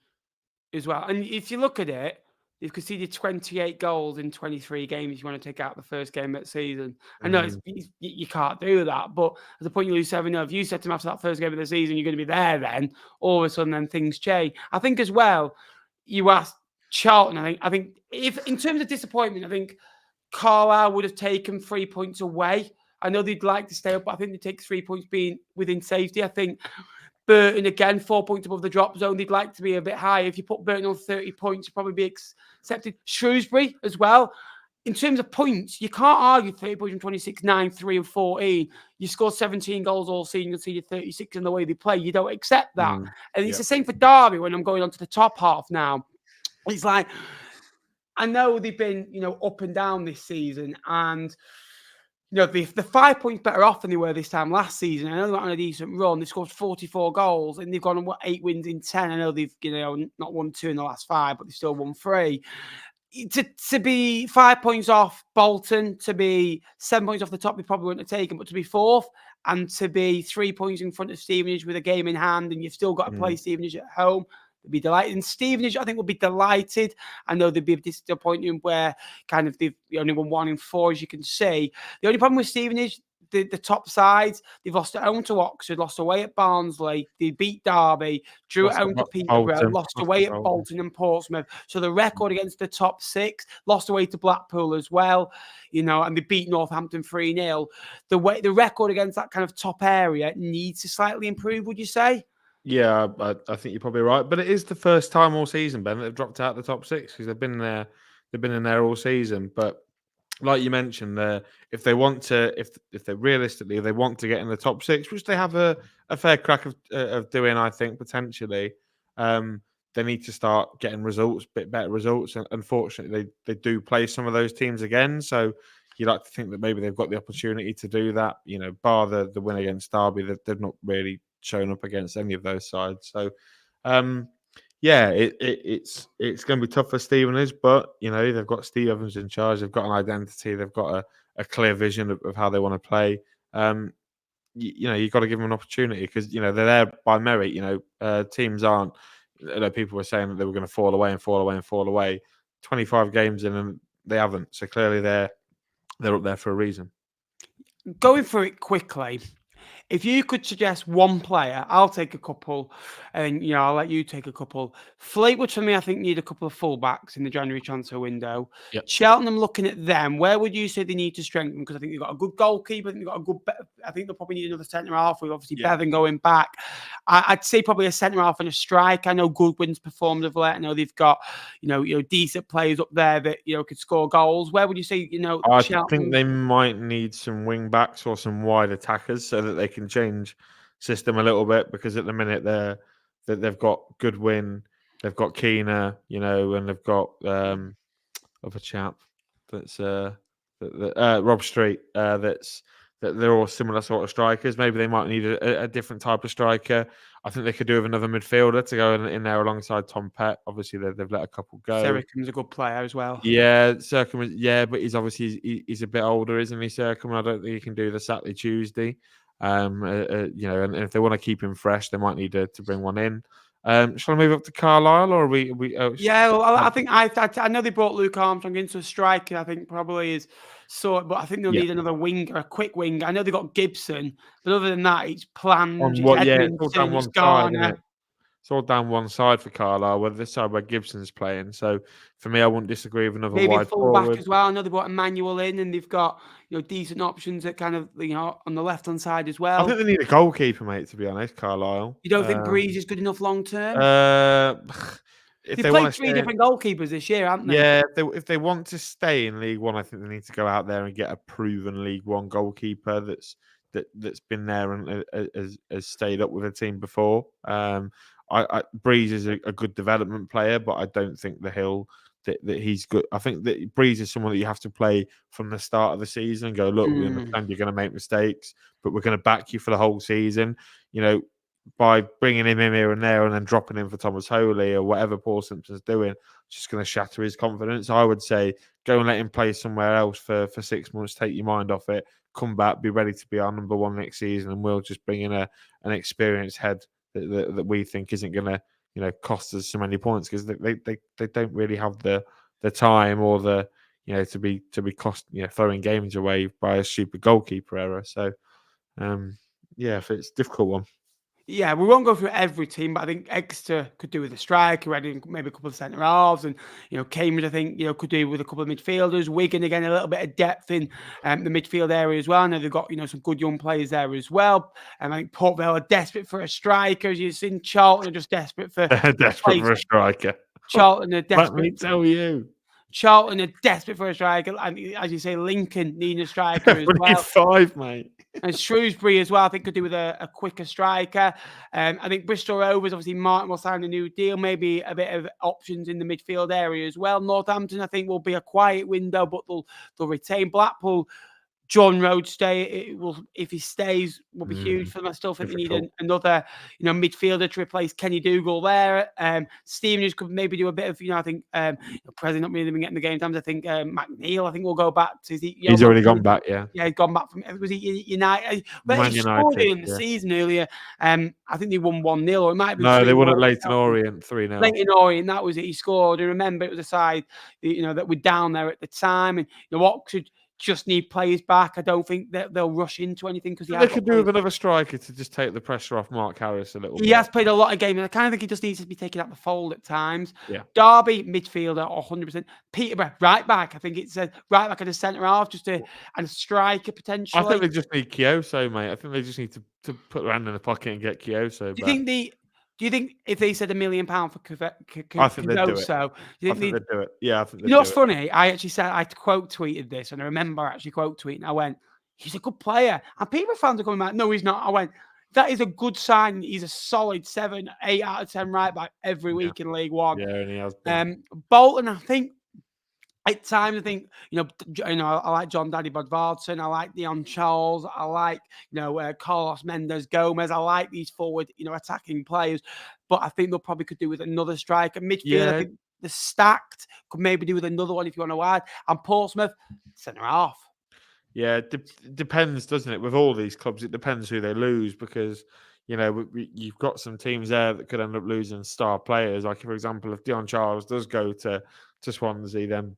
as well. And if you look at it, they've conceded 28 goals in 23 games. You want to take out the first game of the season. I know you can't do that, but at the point you lose 7-0, if you said to them after that first game of the season, you're going to be there then, all of a sudden then things change. I think as well, you asked Charlton, I think if in terms of disappointment, I think Carlisle would have taken 3 points away. I know they'd like to stay up, but I think they take 3 points being within safety. I think Burton, again, 4 points above the drop zone. They'd like to be a bit higher. If you put Burton on 30 points, you'd probably be accepted. Shrewsbury as well. In terms of points, you can't argue 30 points from 26, 9, 3, and 14. You scored 17 goals all season, you conceded 36 in the way they play. You don't accept that. And it's the same for Derby when I'm going on to the top half now. It's like, I know they've been, up and down this season, and they're 5 points better off than they were this time last season. I know they were on a decent run. They scored 44 goals, and they've gone on 8 wins in 10. I know they've not won 2 in the last 5, but they've still won 3. To be 5 points off Bolton, to be 7 points off the top, they probably wouldn't have taken, but to be 4th and to be 3 points in front of Stevenage with a game in hand, and you've still got to play Stevenage at home, they'd be delighted. And Stevenage, I think, will be delighted. I know they'd be disappointed where kind of they've only won 1 in 4, as you can see. The only problem with Stevenage, the top sides, they've lost at home to Oxford, lost away at Barnsley, they beat Derby, drew at home to Peterborough, lost away at Bolton and Portsmouth. So the record against the top 6, lost away to Blackpool as well, and they beat Northampton 3-0. The record against that kind of top area needs to slightly improve, would you say? Yeah, I think you're probably right. But it is the first time all season, Ben, that they've dropped out the top 6, because they've been there. They've been in there all season. But like you mentioned, if they want to, if they realistically, if they want to get in the top 6, which they have a fair crack of doing, I think potentially, they need to start getting results, bit better results. And unfortunately, they do play some of those teams again. So you like to think that maybe they've got the opportunity to do that. Bar the win against Derby, they've not really shown up against any of those sides. So, it's going to be tough for Stevenage, but they've got Steve Evans in charge. They've got an identity. They've got a clear vision of how they want to play. You've got to give them an opportunity, because they're there by merit. Teams aren't. People were saying that they were going to fall away. 25 games in, and they haven't. So clearly they're up there for a reason. Going through it quickly, if you could suggest one player, I'll take a couple, and I'll let you take a couple. Fleetwood, for me, I think need a couple of fullbacks in the January transfer window. Yep. Cheltenham, looking at them, where would you say they need to strengthen? Because I think they've got a good goalkeeper. I think they'll probably need another centre half, with obviously Bevan going back. I'd say probably a centre half and a striker. I know Goodwin's performed of late. I know they've got decent players up there that could score goals. Where would you say I Cheltenham? think they might need some wing backs or some wide attackers, so that they can change system a little bit, because at the minute they've got Goodwin, they've got Keener, and they've got other chap that's Rob Street, that they're all similar sort of strikers. Maybe they might need a different type of striker. I think they could do with another midfielder to go in there alongside Tom Pett. Obviously, they've let a couple go. Sericum's a good player as well. Yeah, Sericum, but he's obviously he's a bit older, isn't he, Sericum? I don't think he can do the Saturday, Tuesday. And if they want to keep him fresh, they might need to bring one in. Shall I move up to Carlisle, or are we? I think I know they brought Luke Armstrong into a striker. I think probably is sort, but I think they'll need another winger, a quick winger. I know they got Gibson, but other than that, it's planned. It's all down one side, isn't it? It's all down one side for Carlisle, where this side where Gibson's playing. So for me, I wouldn't disagree with another wide fullback forward as well. I know they brought Emmanuel in, and they've got decent options at kind of on the left hand side as well. I think they need a goalkeeper, mate. To be honest, Carlisle. You don't think Breeze is good enough long term? If they played 3 different goalkeepers this year, haven't they? Yeah, if they want to stay in League One, I think they need to go out there and get a proven League One goalkeeper that's been there and has stayed up with a team before. Breeze is a good development player, but I don't think that he's good. I think that Breeze is someone that you have to play from the start of the season and go, look, we understand you're going to make mistakes, but we're going to back you for the whole season. by bringing him in here and there and then dropping him for Thomas Holy or whatever Paul Simpson's doing, it's just going to shatter his confidence. I would say go and let him play somewhere else for 6 months, take your mind off it, come back, be ready to be our number one next season, and we'll just bring in an experienced head that we think isn't going to cost us so many points, because they don't really have the time or the to be cost throwing games away by a stupid goalkeeper error. So if it's a difficult one. Yeah, we won't go through every team, but I think Exeter could do with a striker, Reading maybe a couple of centre halves, and Cambridge I think could do with a couple of midfielders. Wigan again, a little bit of depth in the midfield area as well. I know they've got some good young players there as well. And I think Port Vale are desperate for a striker. As you've seen, Charlton are just desperate for desperate for a striker. Charlton are desperate. Let me tell you. Charlton are desperate for a striker, and as you say, Lincoln needing a striker as well. 5, mate. And Shrewsbury as well, I think, could do with a quicker striker. I think Bristol Rovers, obviously, Martin will sign a new deal, maybe a bit of options in the midfield area as well. Northampton, I think, will be a quiet window, but they'll retain. Blackpool, John Rhodes if he stays, will be huge for them. I still think they need another, midfielder to replace Kenny Dougal there. Stevenage could maybe do a bit of, I think, Presley not really been getting the game times. I think McNeil, I think, will go back to he's already gone back, yeah. Yeah, he's gone back from, was he United? But he scored in the season earlier. I think they won 1-0, or it might be. No, they won at Leyton Orient 3-0. Leyton Orient, that was it. He scored. And remember, it was a side, that were down there at the time. And Oxford just need players back. I don't think that they'll rush into anything, because they could do with another striker to just take the pressure off Mark Harris a little bit. He has played a lot of games, and I kind of think he just needs to be taken out the fold at times. Yeah. Derby, midfielder, 100%. Peterborough, right back. I think it's a right back and a centre half, and a striker potentially. I think they just need Kyoso, mate. I think they just need to put their hand in the pocket and get Kyoso back. Do you think if they said £1 million for I think they'd do it. I think they'd do it. Yeah, I think they'd do it. What's funny? I actually said, I quote tweeted this, and I remember actually quote tweeting. I went, "He's a good player," and people fans are coming back, "No, he's not." I went, "That is a good sign. He's a solid 7, 8 out of 10 right back every week in League One." Yeah, and he has been. Bolton, I think. At times, I think I like John Daddy Bodvarsson. I like Dion Charles. I like Carlos Mendes Gomez. I like these forward attacking players, but I think they'll probably could do with another striker. Midfield, I think the stacked could maybe do with another one if you want to add. And Portsmouth centre half. Yeah, it depends, doesn't it? With all these clubs, it depends who they lose, because you've got some teams there that could end up losing star players. Like, for example, if Dion Charles does go to Swansea, then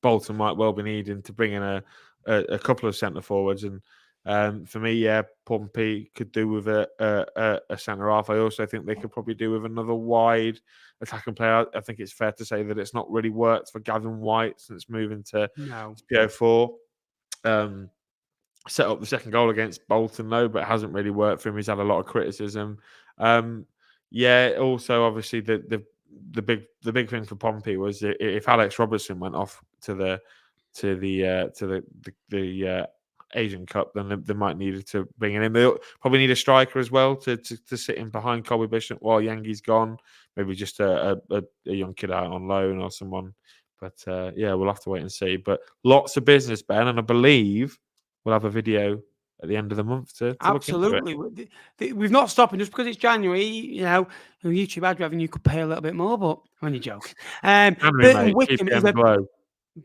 Bolton might well be needing to bring in a couple of centre forwards, and for me, POMPEY could do with a centre half. I also think they could probably do with another wide attacking player. I think it's fair to say that it's not really worked for Gavin White since moving to PO4. Set up the second goal against Bolton though, but it hasn't really worked for him. He's had a lot of criticism. Also, obviously the big thing for POMPEY was if Alex Robertson went off to the Asian Cup, then they might need to bring in. They'll probably need a striker as well to sit in behind Colby Bishop while Yangi's gone. Maybe just a young kid out on loan or someone. But we'll have to wait and see. But lots of business, Ben, and I believe we'll have a video at the end of the month to absolutely. We've not stopped, and just because it's January, YouTube ad revenue could pay a little bit more, but I'm only joking.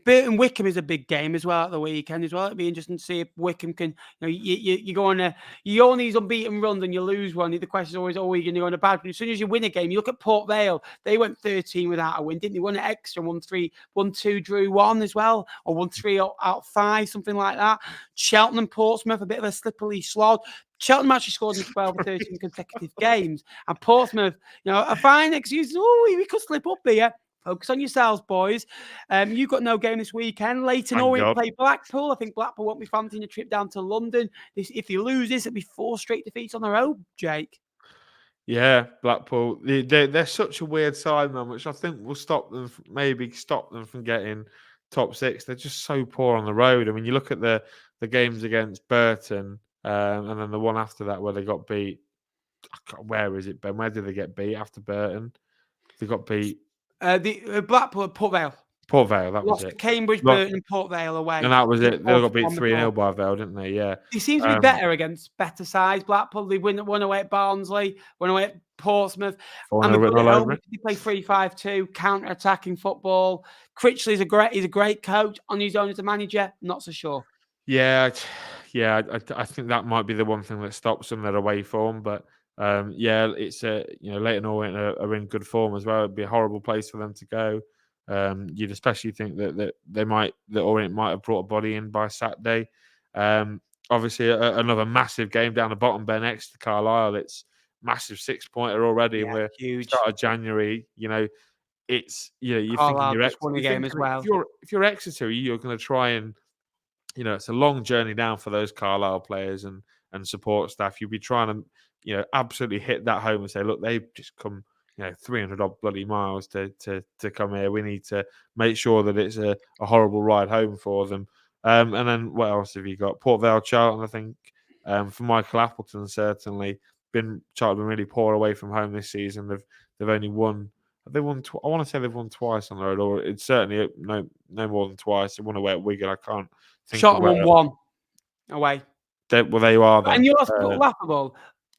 Burton Wycombe is a big game as well at the weekend as well. It'd be interesting to see if Wycombe can. You go on you go on these unbeaten runs and you lose one. The question is always, are you going to go on a bad? But as soon as you win a game, you look at Port Vale. They went 13 without a win, didn't they? Won at Exeter, 1-3, 1-2, drew 1 as well, or 1-3 out of 5, something like that. Cheltenham, Portsmouth, a bit of a slippery slog. Cheltenham actually scored in 12 or 13 consecutive games, and Portsmouth, a fine excuse. Oh, we could slip up here. Focus on yourselves, boys. You've got no game this weekend. Leyton Orient play Blackpool. I think Blackpool won't be fancying a trip down to London. If they lose this, it'll be 4 straight defeats on their own, Jake. Yeah, Blackpool. They're such a weird side, man, which I think will stop them from getting top 6. They're just so poor on the road. I mean, you look at the games against Burton, and then the one after that where they got beat. Where is it, Ben? Where did they get beat after Burton? They got beat. The Blackpool, Port Vale. Port Vale, that was Lost it. to Cambridge, Look, Burton, and Port Vale away. and that was it. They got beat 41 3-0 before. by Vale, didn't they? Yeah. He seems to be better against better sides. Blackpool, they won away at Barnsley, won away at Portsmouth. 4-0 And they're written good all at over home. it. They play 3-5-2, counter-attacking football. Critchley's he's a great coach. On his own as a manager, not so sure. Yeah, I think that might be the one thing that stops them, their away form. But yeah, it's Leyton Orient are in good form as well. It'd be a horrible place for them to go. You'd especially think that Orient might have brought a body in by Saturday. Obviously, another massive game down the bottom, next to Carlisle. It's massive 6-pointer already, and we're Huge. start of January. It's you're Carlisle thinking just won a game as well. If you're Exeter, you're going to try and it's a long journey down for those Carlisle players and support staff. You'd be trying to absolutely hit that home and say, look, they've just come 300 odd bloody miles to come here. We need to make sure that it's a horrible ride home for them. And then what else have you got? Port Vale, Charlton, I think. For Michael Appleton, certainly Charlton been really poor away from home this season. They've only won. Have they won? I want to say they've won twice on the road, or it's certainly no more than twice. They won away at Wigan. I can't think. Charlton won 1 away. They are then. And you're laughable.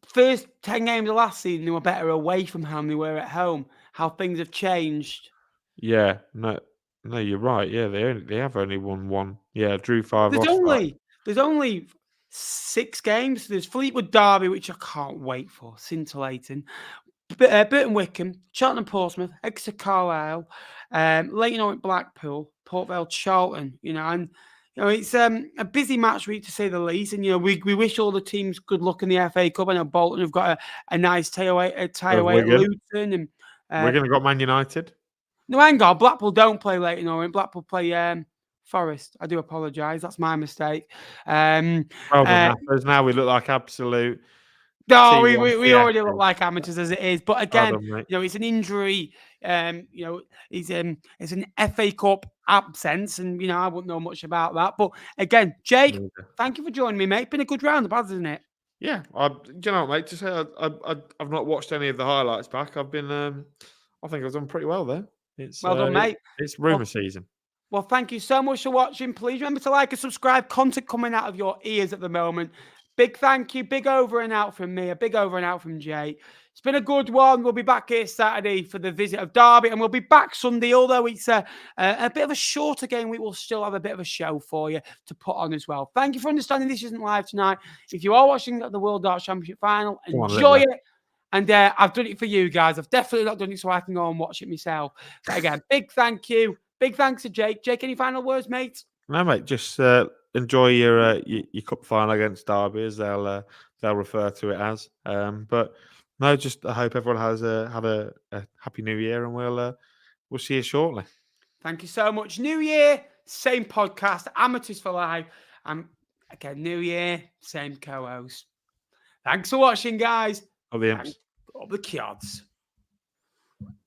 First 10 games of last season, they were better away from home than they were at home. How things have changed. Yeah, no, you're right. Yeah, they have only won 1. Yeah, drew 5. There's only 6 games. There's Fleetwood Derby, which I can't wait for, scintillating. Burton, Wycombe, Cheltenham, Portsmouth, Exeter, Carlisle, Leyton, Orient, Blackpool, Port Vale, Charlton. And it's a busy match week to say the least. And we wish all the teams good luck in the FA Cup. I know Bolton have got a nice tie away at Leyton, and Wigan have got Man United. No, hang on. Blackpool don't play Leyton Orient. Blackpool play Forest. I do apologise. That's my mistake. Well done, now we look like absolute. No, we already look like amateurs as it is. But again, it's an injury. It's an FA Cup absence, and I wouldn't know much about that. But again, Jake, thank you for joining me, mate. It's been a good round, hasn't it? Yeah, mate. To say I've not watched any of the highlights back. I've been. I think I've done pretty well there. It's well done, mate. It's rumour season. Well, thank you so much for watching. Please remember to like and subscribe. Content coming out of your ears at the moment. Big thank you. Big over and out from me. A big over and out from Jay. It's been a good one. We'll be back here Saturday for the visit of Derby, and we'll be back Sunday. Although it's a bit of a shorter game, we will still have a bit of a show for you to put on as well. Thank you for understanding this isn't live tonight. If you are watching the World Darts Championship final, enjoy it. And I've done it for you guys. I've definitely not done it so I can go and watch it myself. But again, big thank you. Big thanks to Jake. Jake, any final words, mate? No, mate. Just enjoy your cup final against Derby, as they'll refer to it as. But no, just I hope everyone has had a happy New Year, and we'll see you shortly. Thank you so much. New Year, same podcast, Amateurs for Life. Again, New Year, same co-host. Thanks for watching, guys. All the imps. All the kids.